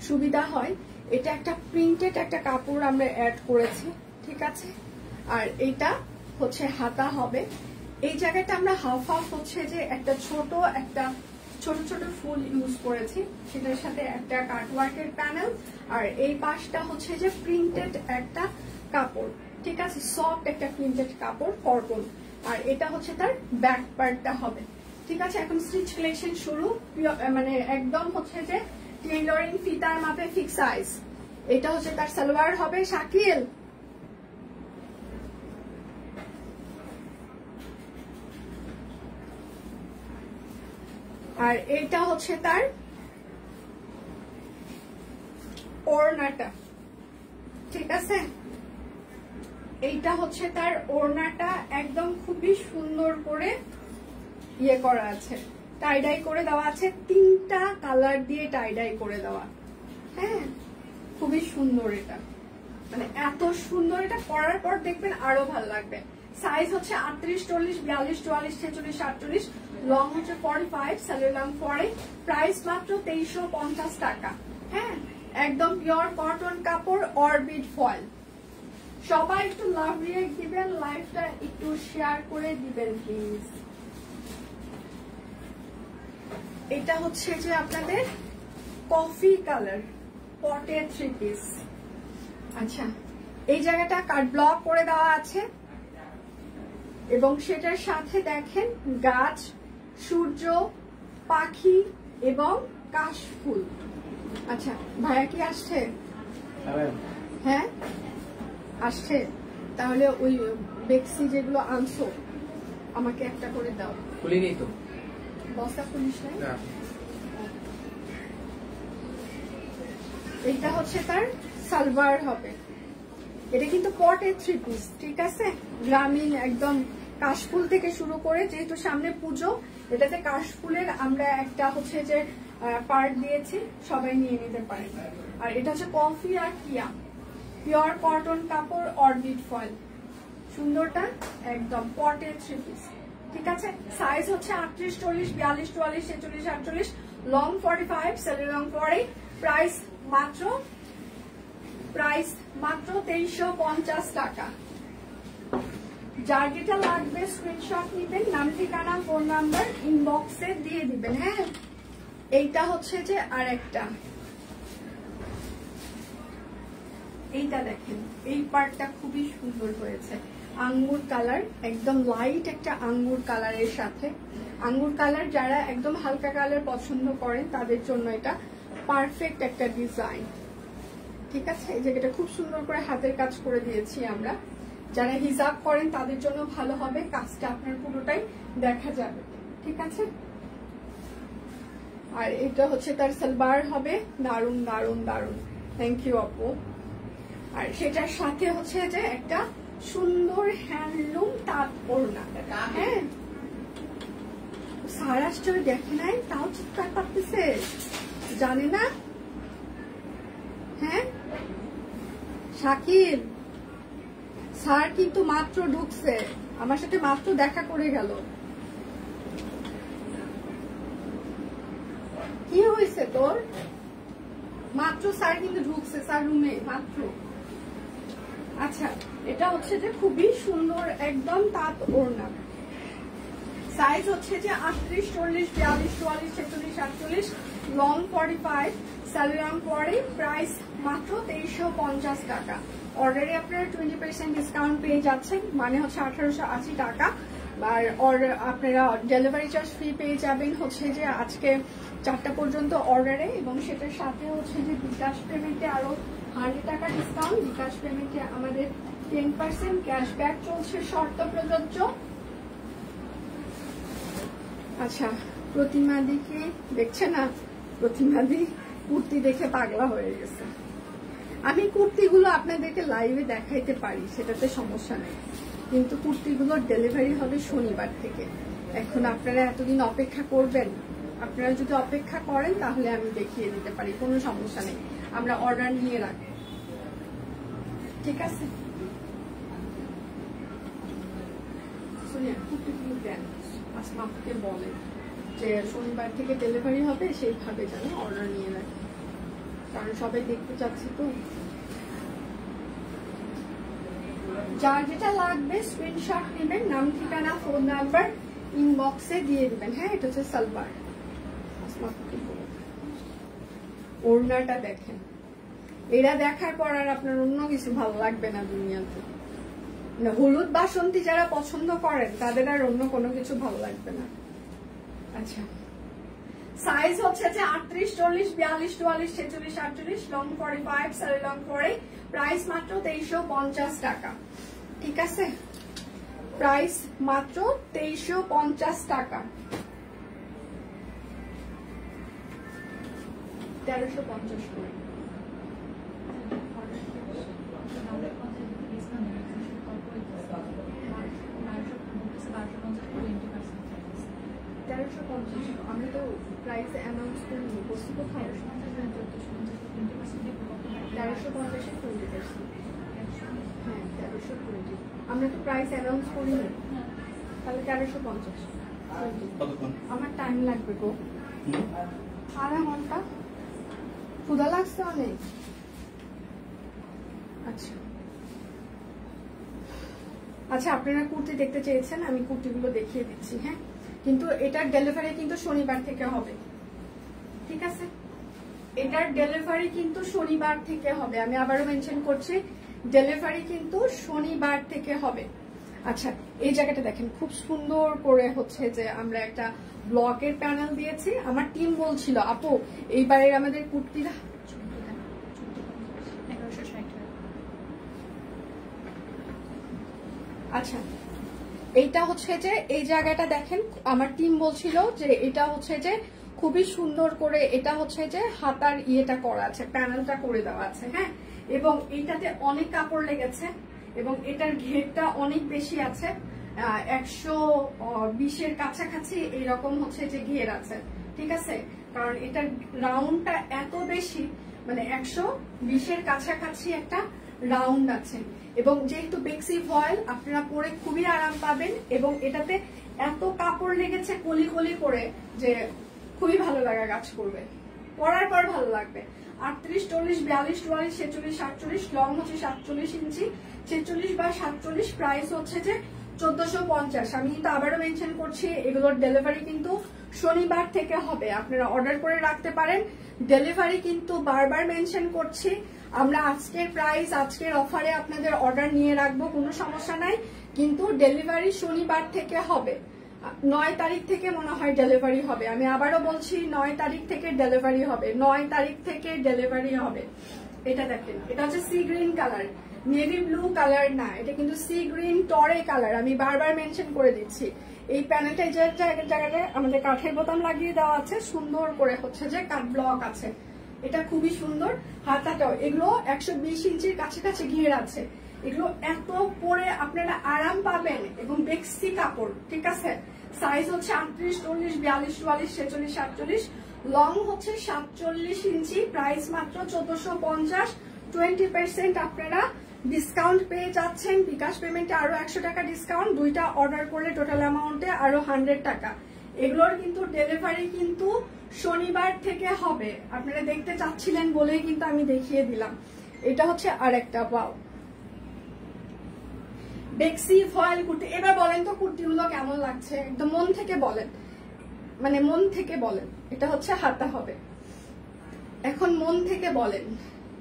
সুবিধা হয়। এটা একটা প্রিন্টেড একটা কাপড় আমরা অ্যাড করেছি, ঠিক আছে। আর এটা হচ্ছে হাতা হবে। এই জায়গাটা আমরা হাফ হাফ হচ্ছে যে একটা ছোট ছোট ফুল ইউজ করেছি, সেটার সাথে একটা কাটওয়ার্কের প্যানেল। আর এই পাশটা হচ্ছে যে প্রিন্টেড একটা কাপড়, ঠিক আছে, সফট একটা প্রিন্টেড কাপড় কটন। আর এটা হচ্ছে তার ব্যাক পার্টটা হবে, ঠিক আছে। এখন স্টিচ কালেকশন শুরু, মানে একদম হচ্ছে যে টেইলরিং ফিতার মাপে ফিক্স সাইজ। এটা হচ্ছে তার সালোয়ার হবে শাকিল। আর এটা হচ্ছে তার ওড়নাটা, ঠিক আছে। এইটা হচ্ছে তার ওড়নাটা, একদম খুবই সুন্দর করে ইয়ে করা আছে, টাইডাই করে দেওয়া আছে, 3টা কালার দিয়ে টাইডাই করে দেওয়া। হ্যাঁ খুবই সুন্দর, এটা মানে এত সুন্দর, এটা পরার পর দেখবেন আরো ভালো লাগবে। সাইজ হচ্ছে 38, 40, 42, 44, 46, 48, লং হচ্ছে 45, স্যালোয়ার লং 40। প্রাইস মাত্র 2350 টাকা। হ্যাঁ একদম পিওর কটন কাপড়, অরবিট ফয়েল। সবাই একটু লাভ রিয়েক্ট দিবেন, লাইভটা একটু শেয়ার করে দিবেন প্লিজ। এটা হচ্ছে যে আপনাদের কফি কালার পটেড 3 পিস। আচ্ছা এই জায়গাটা কাট ব্লক করে দেওয়া আছে, এবং সেটার সাথে দেখেন গাছ, সূর্য, পাখি এবং কাশফুল। আচ্ছা ভাইয়া কি আসছে? হ্যাঁ আসছে। তাহলে ওই বেক্সি যেগুলো আনছো আমাকে একটা করে দাও। খুলিনি তো, বস্তা খুলিস নাই? এইটা হচ্ছে তার সালোয়ার হবে। এটা কিন্তু পটেড 3 পিস, ঠিক আছে। গ্রামীণ একদম কাশফুল থেকে শুরু করে, যেহেতু সামনে পুজো, এটাতে কাশফুলের আমরা একটা হচ্ছে যে পার্ট দিয়েছি, সবাই নিয়ে নিতে পারে। আর এটা হচ্ছে কফি আর কিয়া, পিওর কটন কাপড়, অরবিট ফয়েল। সুন্দরটা একদম পটেড 3 পিস, ঠিক আছে। সাইজ হচ্ছে 38, 40, 42, 44, 46, 48, লং 45, স্যালোয়ার লং 40। প্রাইস মাত্র 2350 টাকা। যার যেটা লাগবে স্ক্রিনশট নিবেন, নাম ঠিকানা ফোন নাম্বার ইনবক্সে দিয়ে দিবেন। হ্যাঁ এইটা হচ্ছে যে আরেকটা, এইটা দেখেন, এই পার্টটা খুবই সুন্দর হয়েছে, আঙ্গুর কালার, একদম লাইট একটা আঙ্গুর কালারের সাথে। আঙ্গুর কালার যারা একদম হালকা কালার পছন্দ করেন তাদের জন্য এটা পারফেক্ট একটা ডিজাইন, ঠিক আছে। এই জায়গাটা খুব সুন্দর করে হাতের কাজ করে দিয়েছি আমরা। যারা হিজাব করেন তাদের জন্য ভালো হবে, কাজটা আপনার পুরোটাই দেখা যাবে, ঠিক আছে। আর এটা হচ্ছে তার সালোয়ার হবে, দারুন দারুন দারুন, থ্যাংক ইউ আপু। আর সেটার সাথে হচ্ছে যে একটা সুন্দর হ্যান্ডলুম তাঁত ওড়না। হ্যাঁ সারা স্টোরি দেখে নাই, তাও চিৎকার করতেছে, জানে না। হ্যাঁ শাকিল স্যার কিন্তু মাত্র ঢুকছে, আমার সাথে মাত্র দেখা করে গেল। কি হয়েছে তোর? মাত্র স্যার কিন্তু ঢুকছে, স্যার রুমে মাত্র। আচ্ছা এটা হচ্ছে যে খুবই সুন্দর একদম তাঁত ওড়না। সাইজ হচ্ছে যে 38, 40, 42, 44, 46, 48, লং 45, স্যালোয়ার পরে। প্রাইস মাত্র 2350 টাকা। অর্ডারে আপনারা 20% ডিসকাউন্ট পেয়ে যাচ্ছেন, মানে হচ্ছে 1880 টাকা। আর আপনারা ডেলিভারি চার্জ ফ্রি পেয়ে যাবেন হচ্ছে যে আজকে 4টা পর্যন্ত অর্ডারে, এবং সেটার সাথে হচ্ছে যে বিকাশ পেমেন্টে আরো 100 টাকা ডিসকাউন্ট, বিকাশ পেমেন্টে আমাদের 10% ক্যাশব্যাক চলছে শর্ত প্রযোজ্য। আচ্ছা, প্রতিমাদিকে দেখছে না? প্রতিমাদি কুর্তি দেখে পাগলা হয়ে গেছে। আমি কুর্তিগুলো আপনাদেরকে লাইভে দেখাইতে পারি, সেটাতে সমস্যা নেই, কিন্তু কুর্তিগুলোর ডেলিভারি হবে শনিবার থেকে। এখন আপনারা এতদিন অপেক্ষা করবেন? আপনারা যদি অপেক্ষা করেন তাহলে আমি দেখিয়ে দিতে পারি, কোনো সমস্যা নেই, আমরা অর্ডার নিয়ে রাখবো, ঠিক আছে? সোনিয়া, কুর্তিগুলো দেন, আসমা আপনাকে বলে যে শনিবার থেকে ডেলিভারি হবে, সেইভাবে যেন অর্ডার নিয়ে রাখে, কারণ সবাই দেখতে চাচ্ছে তো। যার যেটা লাগবে স্ক্রিনশট নেবেন, নাম ঠিকানা ফোন নাম্বার ইনবক্সে দিয়ে দিবেন। হ্যাঁ, এটা হচ্ছে সালবার। ওড়নাটা দেখেন, এরা দেখার পর আর আপনার অন্য কিছু ভালো লাগবে না দুনিয়াতে। হলুদ বাসন্তী যারা পছন্দ করেন তাদের আর অন্য কোনো কিছু ভালো লাগবে না। আচ্ছা, সাইজ হচ্ছে যে 38, 40, 42, 44, 46, 48, লং 45, সারি লং 40, প্রাইস মাত্র 2350 টাকা, ঠিক আছে? প্রাইস মাত্র 2350 টাকা, 1350 করে। আমি তো প্রাইস অ্যানাউন্স করিনি, বস্তু কোথায়? 1350-এ 20%। হ্যাঁ, 1320। আমরা তো প্রাইস অ্যানাউন্স করিনি, তাহলে 1350। আমার টাইম লাগবে গো, আধা ঘন্টা। ক্ষুধা লাগছে অনেক। আচ্ছা আচ্ছা, আপনারা কুর্তি দেখতে চেয়েছেন, আমি কুর্তিগুলো দেখিয়ে দিচ্ছি। হ্যাঁ, কিন্তু এটার ডেলিভারি কিন্তু শনিবার থেকে হবে, ঠিক আছে? এটার ডেলিভারি কিন্তু শনিবার থেকে হবে, আমি আবারও মেনশন করছি, ডেলিভারি কিন্তু শনিবার থেকে হবে। আচ্ছা, এই জায়গাটা দেখেন, খুব সুন্দর করে হচ্ছে যে আমরা একটা ব্লকের প্যানেল দিয়েছি। আমার টিম বলছিল, আপু এইবারের আমাদের কুর্তিটা আচ্ছা, এইটা হচ্ছে যে এই জায়গাটা দেখেন, আমার টিম বলছিল যে এটা হচ্ছে যে খুবই সুন্দর করে, এটা হচ্ছে যে হাতার ইয়েটা করা আছে, প্যানেলটা করে দেওয়া আছে। হ্যাঁ, এবং এইটাতে অনেক কাপড় লেগেছে, এবং এটার ঘেরটা অনেক বেশি আছে, 120-এর কাছাকাছি এইরকম হচ্ছে যে ঘের আছে, ঠিক আছে? কারণ এটার রাউন্ডটা এত বেশি, মানে 120-এর কাছাকাছি একটা রাউন্ড আছে, এবং যেহেতু বেক্সি ফয়েল আপনারা পরে খুবই আরাম পাবেন, এবং এটাতে এত কাপড় লেগেছে কলি কলি করে যে খুবই ভালো লাগা কাজ করবে, পরার পর ভালো লাগবে। 38, 40, 42, 44, 46, 48, লং হচ্ছে 47 ইঞ্চি, 46 বা 47, প্রাইস হচ্ছে যে 1450। আমি কিন্তু আবারও মেনশন করছি, এগুলোর ডেলিভারি কিন্তু শনিবার থেকে হবে, আপনারা অর্ডার করে রাখতে পারেন। ডেলিভারি কিন্তু বারবার মেনশন করছি, আমরা আজকের প্রাইস, আজকের অফারে আপনাদের অর্ডার নিয়ে রাখবো, কোনো সমস্যা নাই, কিন্তু ডেলিভারি শনিবার থেকে হবে। 9 তারিখ থেকে মনে হয় ডেলিভারি হবে, আমি আবারও বলছি 9 তারিখ থেকে ডেলিভারি হবে, 9 তারিখ থেকে ডেলিভারি হবে। এটা দেখেন, এটা হচ্ছে sea green colour, navy blue colour না, এটা কিন্তু সি গ্রিন টরে কালার, আমি বারবার মেনশন করে দিচ্ছি। এই প্যানেলটা এই জায়গায় আমাদের কাঠের বোতাম লাগিয়ে দেওয়া আছে, সুন্দর করে হচ্ছে যে কাট ব্লক আছে, এটা খুবই সুন্দর। হাতাটাও এগুলো 120 ইঞ্চির কাছাকাছি ঘের আছে, এগুলো এত পরে আপনারা আরাম পাবেন, এবং বেক্সি কাপড়, ঠিক আছে? সাইজ হচ্ছে 38, 40, 42, 44, 46, 48, লং হচ্ছে 47 ইঞ্চি, প্রাইস মাত্র 1450, 20% আপনারা ডিসকাউন্ট পেয়ে যাচ্ছেন। বিকাশ পেমেন্টে আরো 100 টাকা ডিসকাউন্ট, দুইটা অর্ডার করলে টোটাল অ্যামাউন্টে আরো 100 টাকা। এগুলোর কিন্তু ডেলিভারি কিন্তু শনিবার থেকে হবে, আপনারা দেখতে চাচ্ছিলেন বলেই কিন্তু আমি দেখিয়ে দিলাম। এটা হচ্ছে আরেকটা পাও বেক্সি ফয়েল কুর্তি। এবার বলেন তো কুর্তিগুলো কেমন লাগছে, একদম মন থেকে বলেন, মানে মন থেকে বলেন। এটা হচ্ছে হাতা হবে, এখন মন থেকে বলেন।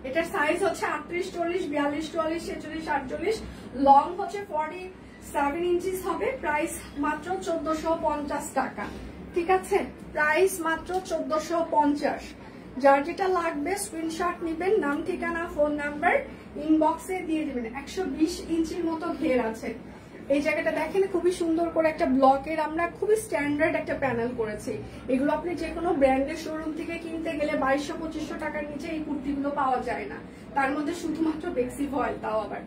এটার সাইজ হচ্ছে 38, 40, 42, 44, 46, 48, লং হচ্ছে 7 ইঞ্চিস হবে, প্রাইস মাত্র 1450 টাকা। ঠিক আছে, প্রাইস মাত্র 1450। যার যেটা লাগবে স্ক্রিনশট নেবেন, নাম ঠিকানা ফোন নাম্বার ইনবক্সে দিয়ে দিবেন। 120 ইঞ্চির মতো ঘের আছে। এই জায়গাটা দেখেন খুবই সুন্দর করে একটা ব্লকের আমরা খুবই স্ট্যান্ডার্ড একটা প্যানেল করেছি। এগুলো আপনি যে কোনো ব্র্যান্ডের শোরুম থেকে কিনতে গেলে 2200-2500 টাকার নিচে এই কুর্তিগুলো পাওয়া যায় না, তার মধ্যে শুধুমাত্র বেক্সি ভয়েল, তাও আবার।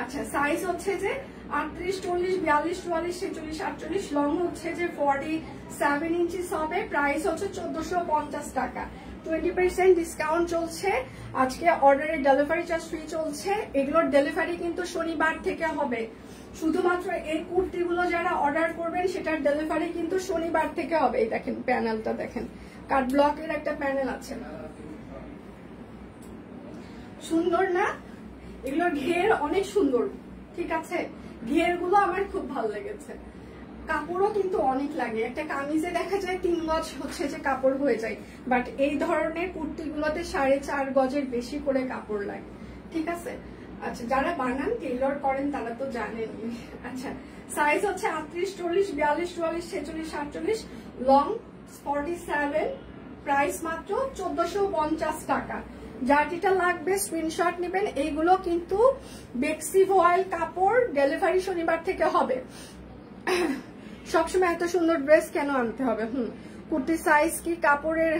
আচ্ছা, সাইজ হচ্ছে যে 38, 40, 42, 44, 46, 48, লং হচ্ছে যে 47 ইঞ্চিস হবে, প্রাইস হচ্ছে 1450 টাকা। 20% ডিসকাউন্ট চলছে আজকে, অর্ডারের ডেলিভারি চার্জ ফ্রি চলছে। এগুলোর ডেলিভারি কিন্তু শনিবার থেকে হবে। শুধুমাত্র এই কুর্তিগুলো যারা অর্ডার করবেন সেটার ডেলিভারি কিন্তু শনিবার থেকে হবে। এই দেখেন প্যানেলটা দেখেন, কাট ব্লকের একটা প্যানেল আছে, সুন্দর না? এগুলোর ঘের অনেক সুন্দর। ঠিক আছে, ঘের গুলো আমার খুব ভালো লেগেছে। কাপড়ও কিন্তু অনেক লাগে, একটা কামিজে দেখা যায় 3 গজ হচ্ছে যে কাপড় হয়ে যায়, বাট এই ধরনের কুর্তিগুলোতে 4.5 গজের বেশি করে কাপড় লাগে। ঠিক আছে, আচ্ছা যারা বানান টেইলর করেন তারা তো জানেন। আচ্ছা, সাইজ হচ্ছে 38, 40, 42, 44, 46, 48, লং 47, প্রাইস মাত্র 1450 টাকা। যার যেটা লাগবে স্ক্রিনশট নেবেন। এইগুলো কিন্তু বেক্সি ভয়েল কাপড়, ডেলিভারি শনিবার থেকে হবে। সবসময় এত সুন্দর ড্রেস কেন আনতে হবে? কুর্তির সাইজ কি কাপড়ের?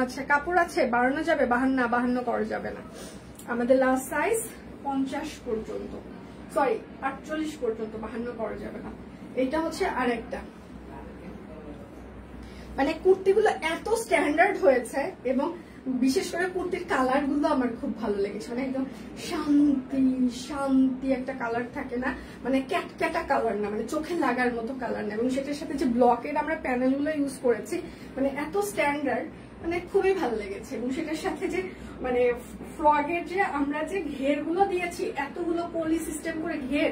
আচ্ছা, কাপড় আছে, বাড়ানো যাবে, 52 করা যাবে না। আমাদের লাস্ট সাইজ 50 পর্যন্ত, সরি 48 পর্যন্ত, 52 করা যাবে না। এটা হচ্ছে আরেকটা, মানে কুর্তিগুলো এত স্ট্যান্ডার্ড হয়েছে এবং বিশেষ করে কুর্তির কালার গুলো আমার খুব ভালো লেগেছে। মানে একদম শান্তি শান্তি একটা কালার থাকে না, মানে ক্যাটক্যাটা কালার না, মানে চোখে লাগার মতো কালার না। এবং সেটার সাথে যে ব্লকের আমরা প্যানেল গুলো ইউজ করেছি, মানে এত স্ট্যান্ডার্ড, মানে খুবই ভালো লেগেছে। এবং সেটার সাথে যে মানে ফ্রগের যে আমরা যে ঘের গুলো দিয়েছি, এতগুলো পলি সিস্টেম করে ঘের,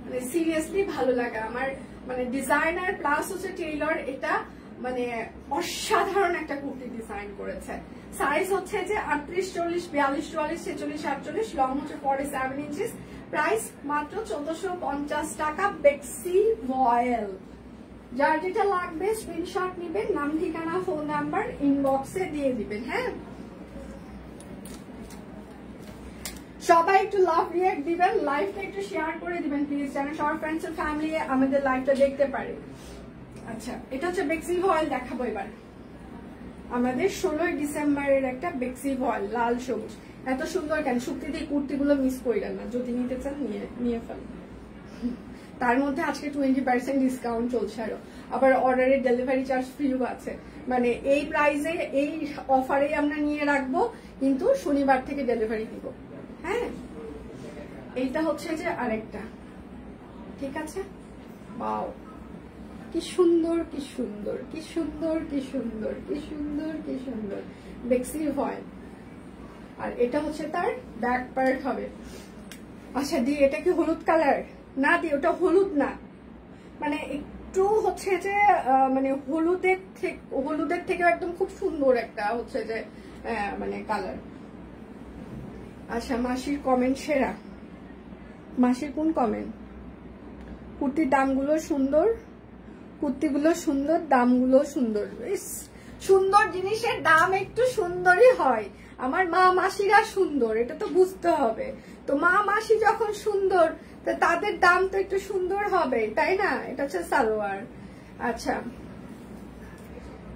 মানে সিরিয়াসলি ভালো লাগা আমার। মানে ডিজাইনার প্লাস হচ্ছে টেইলর, এটা মানে অসাধারণ একটা কুর্তি ডিজাইন করেছে। সাইজ হচ্ছে যে 38, 40, 42, 44, 46, 48, লং হচ্ছে 47 ইঞ্চিস, প্রাইস মাত্র 1450 টাকা। বেক্সি ভয়েল। যার যেটা লাগবে স্ক্রিনশট নেবেন, নাম ঠিকানা ফোন নাম্বার ইনবক্সে দিয়ে দিবেন। হ্যাঁ, সবাই একটু লাভ রিঅ্যাক্ট দিবেন, লাইভটা একটু শেয়ার করে দিবেন প্লিজ, যেন সবার ফ্রেন্ডস এন্ড ফ্যামিলি আমাদের লাইভটা দেখতে পারে। আচ্ছা, এটা হচ্ছে বেক্সি ভয়েল দেখাবো এবার। আমাদের 16 ডিসেম্বরের একটা বেক্সি ভয়েল, লাল সবুজ। এত সুন্দর কেন? শুক্তি কুর্তিগুলো মিস করেন না, যদি নিতে চান নিয়ে ফেলেন। তার মধ্যে আজকে 20% ডিসকাউন্ট চলছে, আবার অর্ডারের ডেলিভারি চার্জ ফ্রিও আছে। মানে এই প্রাইসে এই অফারে আমরা নিয়ে রাখবো, কিন্তু শনিবার থেকে ডেলিভারি দিব। হ্যাঁ, এইটা হচ্ছে যে আরেকটা। ঠিক আছে, বাও কি সুন্দর, কি সুন্দর, কি সুন্দর, কি সুন্দর, কি সুন্দর, কি সুন্দর বেক্সি ভয়েল। আর এটা হচ্ছে তার ব্যাক পার্ট হবে। আচ্ছা দি, এটা কি হলুদ কালার? না দি, ওটা হলুদ না, মানে একটু হচ্ছে যে মানে হলুদের থেকে একদম খুব সুন্দর একটা হচ্ছে যে মানে কালার। আচ্ছা, মাসির কমেন্ট সেরা। মাসির কোন কমেন্ট? কুর্তির দামগুলো সুন্দর, কুর্তিগুলো সুন্দর, দামগুলো সুন্দর। সুন্দর জিনিসের দাম একটু সুন্দরই হয়। আমার মা মাসিরা সুন্দর, এটা তো বুঝতে হবে। তো মা মাসি যখন সুন্দর, তো তাদের দাম তো একটু সুন্দর হবে, তাই না? এটা হচ্ছে সালোয়ার। আচ্ছা,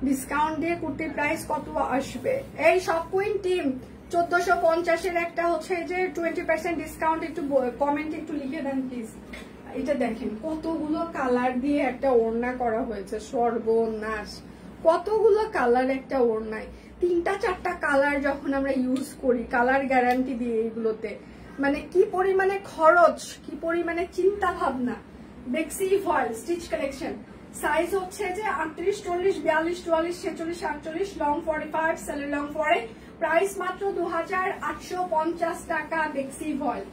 ডিসকাউন্ট দিয়ে কুর্তির প্রাইস কত আসবে? এই সব কুইন টিম 1450-এর একটা হচ্ছে যে 20% ডিসকাউন্ট, একটু কমেন্ট একটু লিখে দেন প্লিজ। এটা দেখেন কতগুলো কালার দিয়ে একটা ওড়না করা হয়েছে, সর্বনাশ। কতগুলো কালার একটা ওড়নায়, 3-4টা কালার যখন আমরা ইউজ করি, কালার গ্যারান্টি দিয়ে এইগুলোতে, মানে কি পরিমাণে খরচ, কি পরিমাণে চিন্তা ভাবনা। বেক্সি ভয়েল স্টিচ কালেকশন। সাইজ হচ্ছে যে 38, 40, 42, 44, 46, 48, লং 45, সেলের লং 40, প্রাইস মাত্র 2850 টাকা। বেক্সি ভয়েল।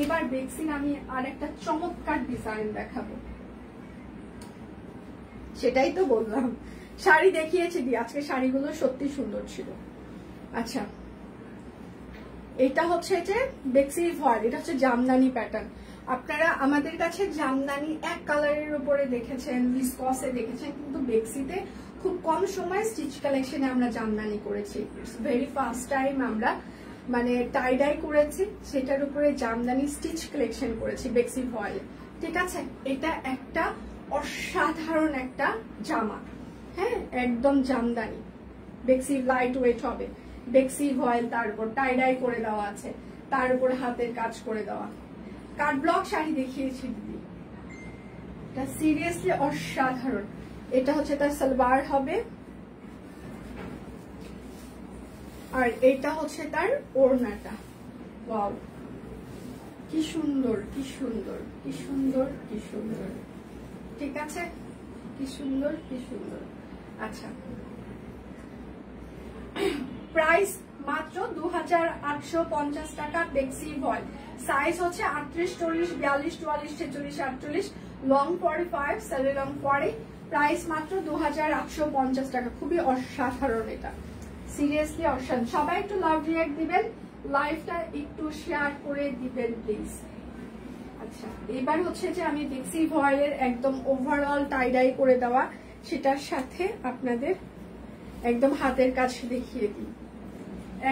এবার বেক্সিন আমি আর একটা চমৎকার ডিজাইন দেখাবো, সেটাই তো বললাম। শাড়ি দেখিয়েছি দি, আজকে শাড়িগুলো সত্যি সুন্দর ছিল। আচ্ছা, এটা হচ্ছে যে বেক্সি ভয়েল, এটা হচ্ছে জামদানি প্যাটার্ন। আপনারা আমাদের কাছে জামদানি এক কালারের উপরে দেখেছেন, ভিসকসে দেখেছেন, কিন্তু বেক্সিতে খুব কম সময় স্টিচ কালেকশনে আমরা জামদানি করেছি। ইটস ভেরি ফার্স্ট টাইম আমরা মানে টাই ডাই করেছি, সেটার উপরে জামদানি স্টিচ কালেকশন করেছি বেক্সি ভয়েল। ঠিক আছে, এটা একটা অসাধারণ একটা জামা, হ্যাঁ একদম জামদানি, বেক্সি লাইট ওয়েট হবে, বেক্সি ভয়েল, তার উপর টাই ডাই করে দেওয়া আছে, তার উপর হাতের কাজ করে দেওয়া। কাট ব্লক শাড়ি দেখিয়েছি দিদি, এটা সিরিয়াসলি অসাধারণ। এটা হচ্ছে তার সালোয়ার হবে, আর এটা হচ্ছে তার ওড়নাটা। ওয়াও, কি সুন্দর কি সুন্দর কি সুন্দর কি সুন্দর, ঠিক আছে, কি সুন্দর কি সুন্দর। আচ্ছা, প্রাইস মাত্র 2850 টাকা বেক্সি ভয়েল। সাইজ হচ্ছে 38, 40, 42, 44, 46, 48, লং 45, সেলে লং 40। প্রাইস মাত্র 2850 টাকা। খুবই অসাধারণ, এটা সিরিয়াসলি অসাধারণ। সবাই একটু লাভ রিঅ্যাক্ট দিবেন, লাইভটা একটু শেয়ার করে দিবেন প্লিজ। আচ্ছা, এবার হচ্ছে যে আমি বেক্সি ভয়েলের একদম ওভারঅল টাই ডাই করে দেওয়া, সেটার সাথে আপনাদের একদম হাতের কাজ দেখিয়ে দিই।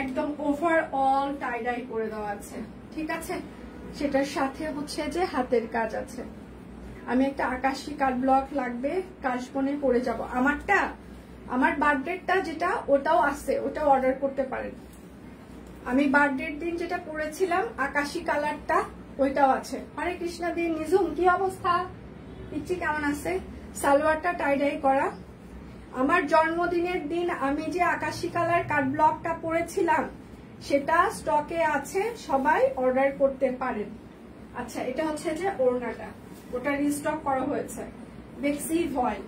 একদম ওভারঅল টাই ডাই করে দেওয়া আছে, ঠিক আছে, সেটার সাথে হচ্ছে যে হাতের কাজ আছে। আমি একটা আকাশি কাট ব্লক লাগবে, কাশবনে পরে যাব। আমার বার্থডেটা যেটা ওটাও আছে, ওটাও অর্ডার করতে পারেন। আমি বার্থডের দিন যেটা পরেছিলাম আকাশি কালারটা, ওইটাও আছে। হরে কৃষ্ণা দিন, নিজুম কি অবস্থা, পিচ্ছি কেমন আছে? সালোয়ারটা টাই ডাই করা। আমার জন্মদিনের দিন আমি যে আকাশি কালার কাট ব্লকটা পরেছিলাম সেটা স্টকে আছে, সবাই অর্ডার করতে পারেন। আচ্ছা, এটা হচ্ছে যে ওড়নাটা, ওটা রিস্টক করা হয়েছে। বেক্সি ভয়েল,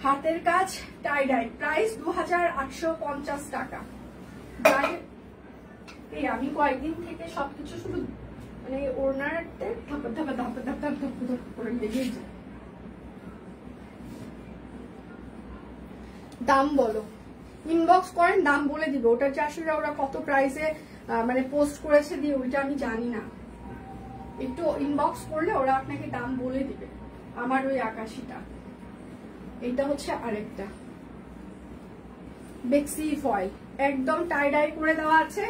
হাতের কাজ, টাই ডাই। প্রাইস 2850 টাকা। এই আমি কয়েকদিন থেকে সবকিছু শুধু মানে ওড়নাতে ধাপা ধাপা ধাপা ধাপা ধাপা ধাপা করে লেগেই যায়। দাম বলো, ইনবক্স করেন, দাম বলে দিবে। ওটা যে আসলে ওরা কত প্রাইসে মানে পোস্ট করেছে দিয়ে ওইটা আমি জানি না, একটু ইনবক্স করলে ওরা আপনাকে দাম বলে দিবে। আমার ওই আকাশিটা, এটা হচ্ছে আরেকটা বেক্সি ফয়েল, একদম টাই ডাই করে দেওয়া আছে,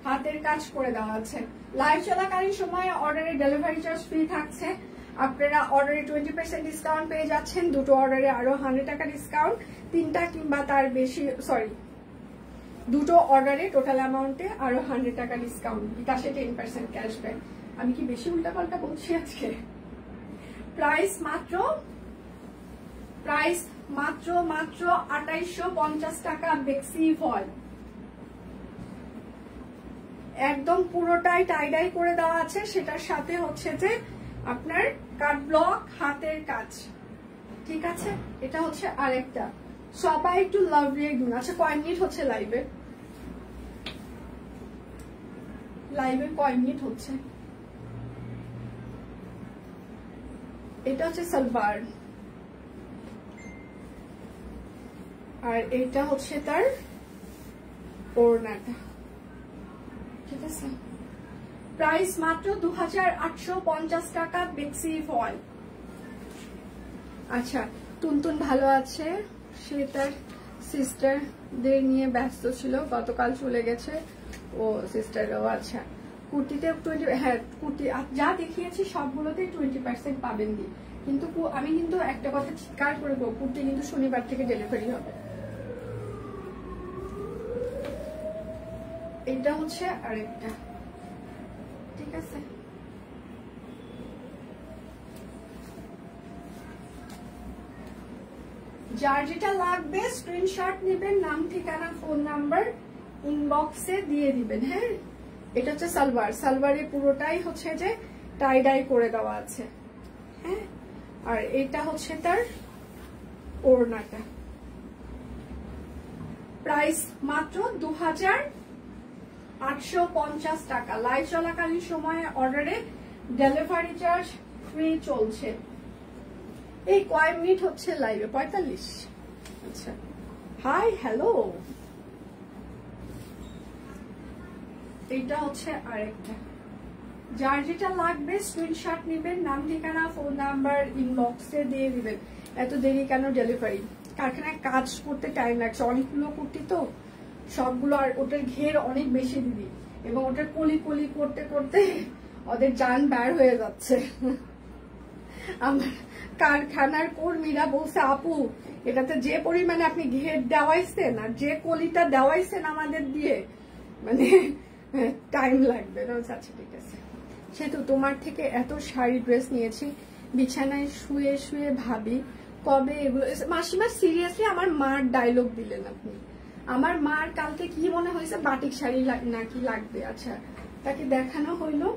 হাতের কাজ করে দেওয়া আছে। লাইভ চলাকালীন সময় অর্ডারে ডেলিভারি চার্জ ফ্রি থাকছে। আপনারা অর্ডারে 20% ডিসকাউন্ট পেয়ে যাচ্ছেন, দুটো অর্ডারে আরো 100 টাকা ডিসকাউন্ট, তিনটা কিংবা তার বেশি, সরি দুটো অর্ডারে টোটাল অ্যামাউন্টে আরো 100 টাকা ডিসকাউন্ট, বিকাশে 10% ক্যাশব্যাক। আমি কি বেশি উল্টাপাল্টা বলছি আজকে? প্রাইস মাত্র 2850 টাকা বেক্সি ভয়েল। একদম পুরোটাই টাই ডাই করে দেওয়া আছে, সেটার সাথে হচ্ছে যে আপনার কাট ব্লক, হাতের কাজ, ঠিক আছে। এটা হচ্ছে আরেকটা। সবাই একটু লাভ রিঅ্যাক্ট দিন। আচ্ছা, কয় মিনিট হচ্ছে লাইভে কয় মিনিট হচ্ছে? এটা হচ্ছে সালোয়ার, আর এটা হচ্ছে তার ওড়নাটা, ঠিক আছে। প্রাইস মাত্র 2850 টাকা বেক্সি ভয়েল। আচ্ছা, টুনটুন ভালো আছে, সে তার সিস্টারদের নিয়ে ব্যস্ত ছিল, গতকাল চলে গেছে ও সিস্টারও। আচ্ছা, কুর্তিতে 20, হ্যাঁ কুর্তি যা দেখিয়েছি সবগুলোতে 20% পাবেন দি, কিন্তু আমি কিন্তু একটা কথা চিৎকার করে দেবো, কুর্তি কিন্তু শনিবার থেকে ডেলিভারি হবে। এটা হচ্ছে আরেকটা, ঠিক আছে। যার যেটা লাগবে স্ক্রিনশট নেবেন, নাম ঠিকানা ফোন নাম্বার ইনবক্সে দিয়ে দিবেন। হ্যাঁ, এটা হচ্ছে সালোয়ার, সালোয়ারে পুরোটাই হচ্ছে যে টাই ডাই করে দেওয়া আছে, হ্যাঁ। আর এটা হচ্ছে তার ওড়নাটা। প্রাইস মাত্র 2850 টাকা। লাইভ চলাকালীন সময়ে অর্ডারে ডেলিভারি চার্জ ফ্রি চলছে। এই কয় মিনিট হচ্ছে লাইভে? 45। আচ্ছা, হাই হ্যালো। এটা হচ্ছে আরেকটা, যার যেটা লাগবে স্ক্রিনশট নেবেন, নাম ঠিকানা ফোন নাম্বার ইনবক্সে দিয়ে দিবেন। এত দেরি কেন ডেলিভারি? কারখানায় কাজ করতে টাইম লাগছে, অনেকগুলো কুর্তি তো সবগুলো, আর ওটার ঘের অনেক বেশি দিদি, এবং ওটার কলি কলি করতে করতে ওদের জান বের হয়ে যাচ্ছে। আমার কারখানার কর্মীরা বলছে, আপু এটাতে যে পরিমাণে আপনি ঘের দেওয়াইছেন আর যে কলিটা দেওয়াইছেন আমাদের দিয়ে, মানে টাইম লাগবে। আচ্ছা ঠিক আছে। সেহেতু তোমার থেকে এত শাড়ি ড্রেস নিয়েছি, বিছানায় শুয়ে শুয়ে ভাবি কবে এগুলো। মাসিমা সিরিয়াসলি আমার মার ডায়লগ দিলেন আপনি। আমার মার কালকে কি মনে হয়েছে বাটিক শাড়ি নাকি লাগবে। আচ্ছা, তাকে দেখানো হইলো,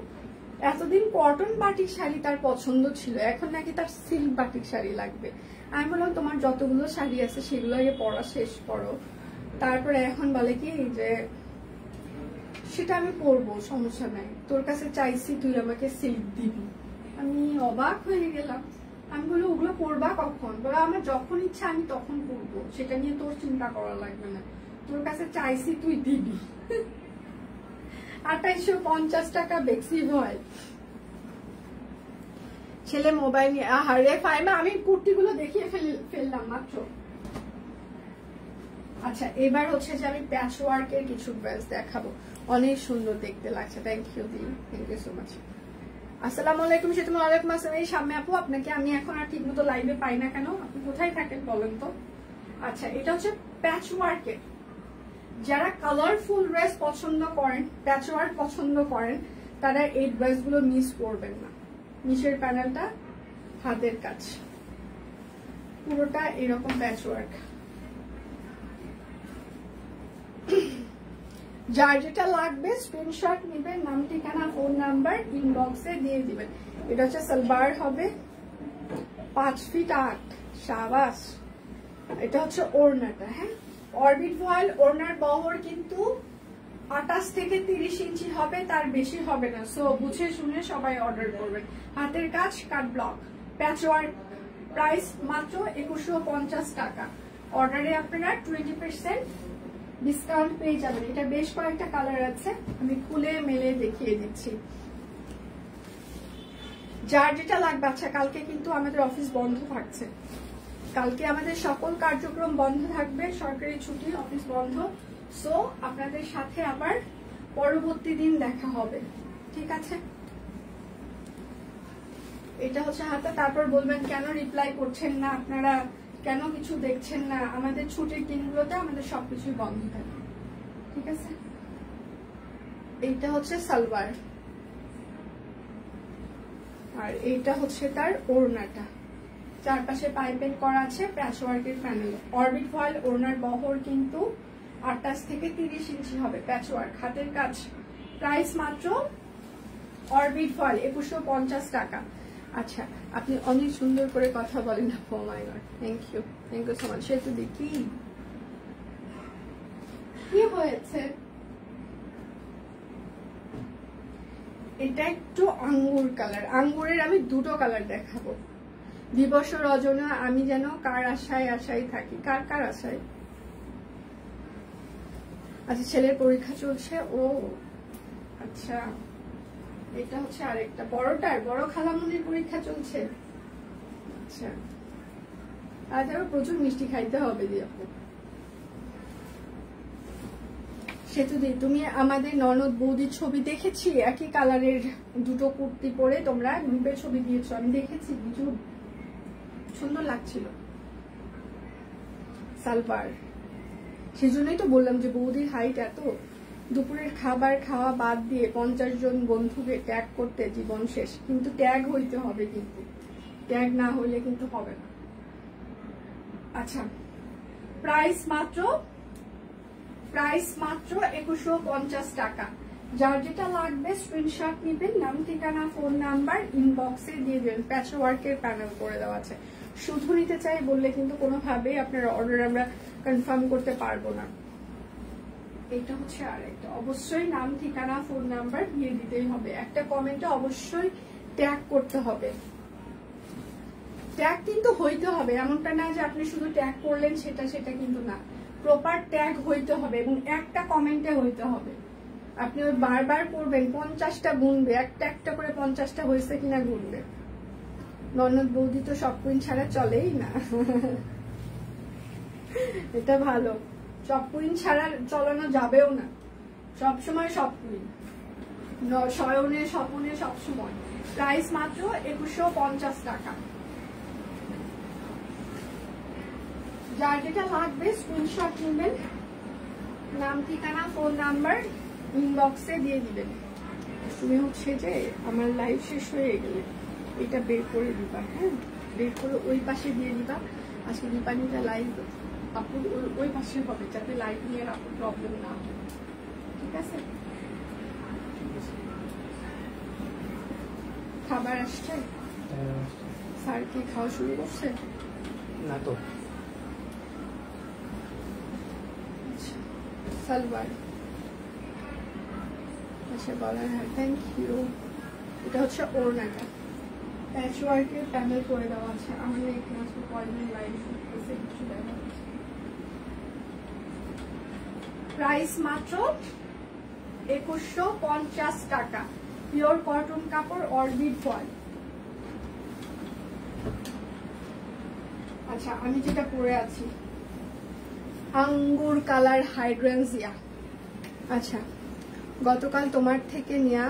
এতদিন কটন বাটিক শাড়ি তার পছন্দ ছিল, এখন নাকি তার সিল্ক বাটিক শাড়ি লাগবে। আমি বললাম তোমার যতগুলো শাড়ি আছে সেগুলো আগে পরা শেষ করো, তারপরে এখন বলে কি যে সেটা আমি পরবো, সমস্যা নাই, তোর কাছে চাইছি তুই আমাকে সিল্ক দিবি। আমি অবাক হয়ে গেলাম। আমি বলি ওগুলো পরবা কখন? বলে আমার যখন ইচ্ছা আমি তখন পরবো, সেটা নিয়ে তোর চিন্তা করা লাগবে না, তোর কাছে চাইছি তুই দিবি। 2850 টাকা বেক্সি ভয়। ছেলে মোবাইল নিয়ে আহারে ফাইমা, আমি কুর্তিগুলো দেখিয়ে ফেললাম মাত্র। আচ্ছা, এবার হচ্ছে যে আমি প্যাচ ওয়ার্কের কিছু ড্রেস দেখাবো, অনেক সুন্দর দেখতে লাগছে। থ্যাংক ইউ দি, থ্যাংক ইউ সো মাচ। আসসালামু আলাইকুম। সেতু ওয়ালাইকুম আসসালাম। এই সামনে আপু, আপনাকে আমি এখন আর ঠিক মতো লাইভে পাই না কেন? আপনি কোথায় থাকেন বলেন তো? আচ্ছা, এটা হচ্ছে প্যাচ ওয়ার্কের। যারা কালারফুল ড্রেস পছন্দ করেন, প্যাচ ওয়ার্ক পছন্দ করেন, তারা এই ড্রেসগুলো মিস করবেন না। নিচের প্যানেলটা হাতের কাজ, পুরোটা এরকম প্যাচ ওয়ার্ক। যার যেটা লাগবে স্ক্রিনশট নেবেন, নাম ঠিকানা ফোন নাম্বার ইনবক্সে দিয়ে দিবেন। এটা হচ্ছে সালোয়ার হবে 5 ফিট 8। শাবাশ। এটা হচ্ছে ওড়নাটা। হ্যাঁ, অরবিট ভয়েল ওড়নার বহর কিন্তু 28 থেকে 30 ইঞ্চি হবে, তার বেশি হবে না। সো বুঝে শুনে সবাই অর্ডার করবেন। হাতের কাজ, কাট ব্লক, প্যাচ ওয়ার্ক। প্রাইস মাত্র 2150 টাকা। অর্ডারে আপনারা 20% ডিসকাউন্ট পেয়ে যাবেন। এটা বেশ কয়েকটা কালার আছে, আমি খুলে মেলে দেখিয়ে দিচ্ছি। যার যেটা লাগবে। আচ্ছা, কালকে কিন্তু আমাদের অফিস বন্ধ থাকছে, কালকে আমাদের সকল কার্যক্রম বন্ধ থাকবে, সরকারি ছুটি, অফিস বন্ধ। সো আপনাদের সাথে আবার পরবর্তী দিন দেখা হবে, ঠিক আছে? এটা হচ্ছে হাতে। তারপর বলবেন কেন রিপ্লাই করছেন না আপনারা, কেন কিছু দেখছেন না। আমাদের ছুটির দিনগুলোতে আমাদের সবকিছুই বন্ধ থাকে, ঠিক আছে? এইটা হচ্ছে সালোয়ার, আর এইটা হচ্ছে তার ওড়নাটা। চারপাশে পাইপিং করা আছে, প্যাচ ওয়ার্কের প্যানেল। অরবিট ভয়েল ওড়নার বহর কিন্তু 28 থেকে 30 ইঞ্চি হবে, প্যাচ ওয়ার্ক, হাতের কাজ। প্রাইস মাত্র অরবিট ভয়েল 2150 টাকা। আচ্ছা, আপনি অনেক সুন্দর করে কথা বলেন। Oh my God, thank you, thank you so much. সেতু দেখি কি হয়েছে। এটা একটু আঙ্গুর কালার, আঙ্গুরের আমি দুটো কালার দেখাবো। দিবস রজনা, আমি যেন কার আশায় আশায় থাকি। কার কার আশায়? আচ্ছা, ছেলের পরীক্ষা চলছে। ও আচ্ছা, এটা হচ্ছে আরেকটা বড়টার, বড় খালামুনির পরীক্ষা চলছে। আচ্ছা, আজ আরো প্রচুর মিষ্টি খাইতে হবে দিয়ে। সেতুদি, তুমি আমাদের ননদ বৌদির ছবি দেখেছি, একই কালারের দুটো কুর্তি পরে তোমরা গ্রুপের ছবি দিয়েছো, আমি দেখেছি, কিছু সুন্দর লাগছিল। সালোয়ার, সেজন্যই তো বললাম যে বৌদির হাইট এত। দুপুরের খাবার খাওয়া বাদ দিয়ে 50 জন বন্ধুকে ট্যাগ করতে জীবন শেষ। কিন্তু ট্যাগ হইতে হবে, কিন্তু ট্যাগ না হইলে কিন্তু হবে না। আচ্ছা, প্রাইস মাত্র 2150 টাকা। যার যেটা লাগবে স্ক্রিনশট নেবেন, নাম ঠিকানা ফোন নাম্বার ইনবক্সে দিয়ে দেবেন। প্যাচ ওয়ার্কের প্যানেল করে দেওয়া আছে। শুধু নিতে চাই বললে কিন্তু কোনোভাবেই আপনার অর্ডার আমরা কনফার্ম করতে পারবো না। এটা হচ্ছে আরেকটা, অবশ্যই নাম ঠিকানা ফোন নাম্বার দিয়ে দিতেই হবে। একটা কমেন্টে অবশ্যই ট্যাগ করতে হবে। ট্যাগ কিন্তু হইতে হবে, এমনটা না যে আপনি শুধু ট্যাগ করলেন সেটা কিন্তু না। প্রপার ট্যাগ হইতে হবে এবং একটা কমেন্টে হইতে হবে। আপনি ওই বারবার পরবেন, 50টা গুনবে, একটা একটা করে 50টা হয়েছে কিনা গুনবে। ননদ বৌদি তো সব কুইন ছাড়া চলেই না। এটা ভালো, সব কুইন ছাড়া চলানো যাবেও না, সবসময় সব কুইন, শয়নে স্বপনে সবসময়। প্রাইস মাত্র 2150 টাকা। যার যেটা লাগবে স্ক্রিনশট নেবেন, নাম ঠিকানা ফোন নাম্বার ইনবক্সে দিয়ে দিবেন। তুমি হচ্ছে যে আমার লাইভ শেষ হয়ে গেলে এটা বের করে দিবা, হ্যাঁ বের করে ওই পাশে দিয়ে দিবা। আজকে দীপানিটা লাইভ আপলোড ওই পাশে হবে, যাতে লাইভ নিয়ে আপলোড প্রবলেম না হয়, ঠিক আছে? খাবার আসছে? স্যার কি খাওয়া শুরু করছে? না তো। সালওয়ার আচ্ছা বলার, হ্যাঁ থ্যাংক ইউ। এটা হচ্ছে ওড়নাটা, প্যাচ ওয়ার্কের প্যানেল করে দেওয়া আছে। আমি এখানে আজকে কয়েকদিন লাইভ করতেছি, কিছু দেখা যাচ্ছে। প্রাইস মাত্র 2150 টাকা। পিওর কটন কাপড়, অরবিট ফয়েল। আচ্ছা আমি যেটা পরে আছি আঙ্গুর কালার হাইড্রেনজিয়া। আচ্ছা গতকাল তোমার থেকে নেয়া,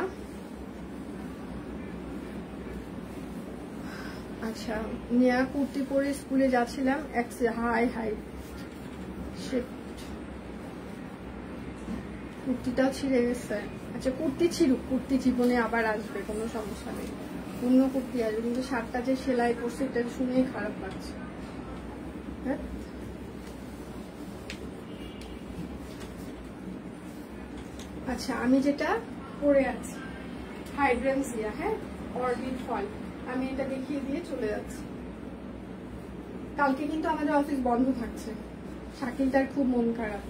আচ্ছা নেয়া কুর্তি পরে স্কুলে যাচ্ছিলাম, হাই হাই কুর্তিটা ছিঁড়ে গেছে। আচ্ছা কুর্তি ছিল, কুর্তি জীবনে আবার আসবে, কোনো সমস্যা নেই, অন্য কুর্তি আসবে, কিন্তু শার্টটা যে সেলাই করছে এটা শুনেই খারাপ লাগছে। হ্যাঁ আচ্ছা আমি যেটা পরে আছি হাইড্রেনজিয়া, হ্যাঁ অরবিট ফয়েল, আমি এটা দেখিয়ে দিয়ে চলে যাচ্ছি। কালকে কিন্তু আমাদের অফিস বন্ধ থাকছে, শাকিলটার খুব মন খারাপ,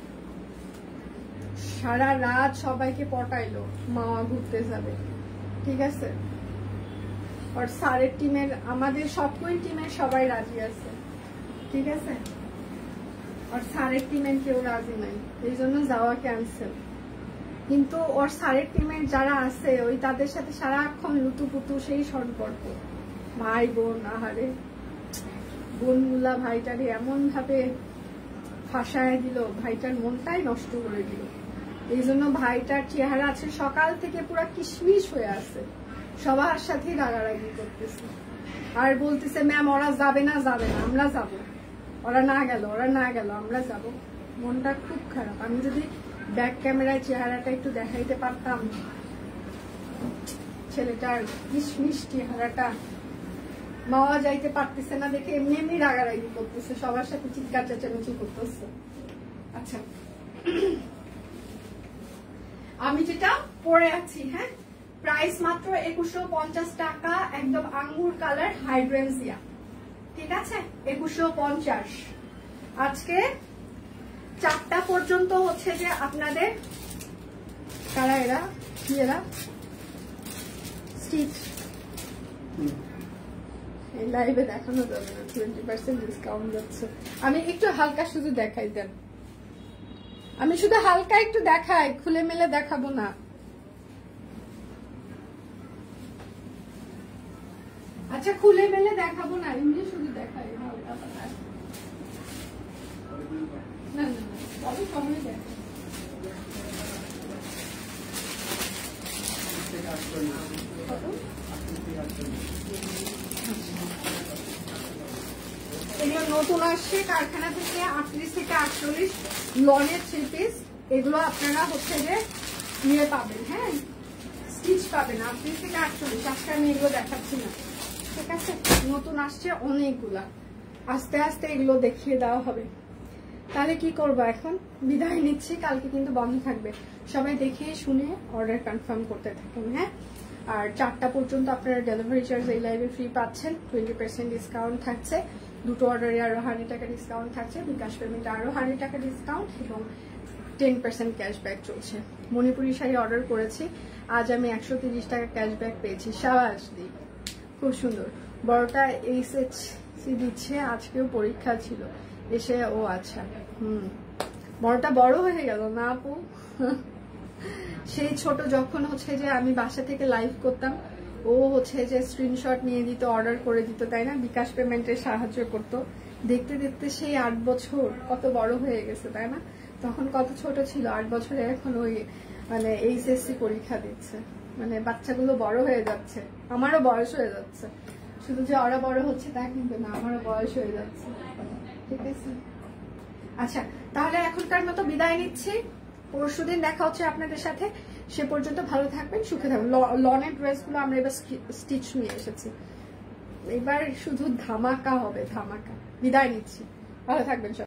সারা রাত সবাইকে পটাইলো মামা ঘুরতে যাবে, ঠিক আছে? আর স্যারের টিমের, আমাদের সব টিমের সবাই রাজি আছে, ঠিক আছে? আর স্যারের টিমের কেউ রাজি নাই, এই জন্য যাওয়া ক্যান্সেল। কিন্তু ওর স্যারের টিমের যারা আছে ওই তাদের সাথে সারাক্ষণ লুতুপুতু সেই সম্পর্ক, ভাই বোন। আহারে বোনগুলা ভাইটারে এমন ভাবে ফাঁসায় দিল, ভাইটার মনটাই নষ্ট করে দিল। এই জন্য ভাইটার চেহারা আছে সকাল থেকে পুরো কিশমিশ হয়ে আছে, সবার সাথে রাগারাগি করতেছে আর বলতেছে ম্যাম ওরা যাবে না, যাবে না, আমরা যাব, ওরা না গেল, ওরা না গেল, আমরা যাব। মনটা খুব খারাপ। আমি যদি ব্যাক ক্যামেরায় চেহারাটা একটু দেখাইতে পারতাম, ছেলেটার কিশমিশ চেহারাটা, মাওয়া যাইতে পারতেছে না দেখে এমনি এমনি রাগারাগি করতেছে, সবার সাথে চিৎকার চেঁচামেচি করতেছে। আচ্ছা আমি যেটা পরে আছি, হ্যাঁ প্রাইস মাত্র 2150 টাকা, একদম আঙ্গুর কালার হাইড্রেনজিয়া, ঠিক আছে? 2150। আজকে 4টা পর্যন্ত হচ্ছে যে আপনাদের, কারা এরা, কি এরা স্টিচ, এই লাইভে দেখানো যাবে না, 20% ডিসকাউন্ট যাচ্ছে। আমি একটু হালকা শুধু দেখাই দেন, আমি শুধু হালকা একটু দেখাই, খুলে মেলে দেখাবো না। আচ্ছা খুলে মেলে দেখাবো না, এমনি শুধু দেখাই হালকা পাতলা। না না তবে কমই দেখ। এগুলো নতুন আসছে কারখানা থেকে, 38 থেকে 48 লনের 3 পিস। এগুলো আপনারা হচ্ছে যে নিয়ে পাবেন, হ্যাঁ স্টিচ পাবেন 38 থেকে 48। আজকে আমি এগুলো দেখাচ্ছি না, ঠিক আছে? নতুন আসছে অনেকগুলা, আস্তে আস্তে এগুলো দেখিয়ে দেওয়া হবে। তাহলে কি করবো, এখন বিদায় নিচ্ছি, কালকে কিন্তু বন্ধ থাকবে। সবাই দেখে শুনে অর্ডার কনফার্ম করতে থাকুন, হ্যাঁ। আর 4টা পর্যন্ত আপনারা ডেলিভারি চার্জ এই লাইভে ফ্রি পাচ্ছেন, 20% ডিসকাউন্ট থাকছে, দুটো অর্ডারে আরো 100 টাকা ডিসকাউন্ট থাকছে, বিকাশ পেমেন্টে আরো 100 টাকা ডিসকাউন্ট এবং 10% ক্যাশব্যাক চলছে। মণিপুরি শাড়ি অর্ডার করেছি, আজ আমি 130 টাকা ক্যাশব্যাক পেয়েছি, সাবাস দি, খুব সুন্দর। বড়টা এইচএসসি দিচ্ছে, আজকেও পরীক্ষা ছিল এসে, ও আচ্ছা বড়টা বড় হয়ে গেল না আপু? সেই ছোট যখন হচ্ছে যে আমি বাসা থেকে লাইভ করতাম, ও হচ্ছে যে স্ক্রিনশট নিয়ে দিত, অর্ডার করে দিত, তাই না, বিকাশ পেমেন্টের সাহায্য করতো। দেখতে দেখতে সেই 8 বছর কত বড় হয়ে গেছে, তাই না? তখন কত ছোট ছিল, 8 বছরে এখন ওই মানে এইচএসসি পরীক্ষা দিচ্ছে। মানে বাচ্চাগুলো বড় হয়ে যাচ্ছে, আমারও বয়স হয়ে যাচ্ছে। শুধু যে ওরা বড় হচ্ছে তা কিন্তু না, আমারও বয়স হয়ে যাচ্ছে। ঠিক আছে, আচ্ছা তাহলে এখনকার মতো বিদায় নিচ্ছি। পরশুদিন দেখা হচ্ছে আপনাদের সাথে। সে পর্যন্ত ভালো থাকবেন, সুখে থাকবেন। লনের ড্রেসগুলো আমরা এবার স্টিচ নিয়ে এসেছি, এবার শুধু ধামাকা হবে, ধামাকা। বিদায় নিচ্ছি, ভালো থাকবেন সব।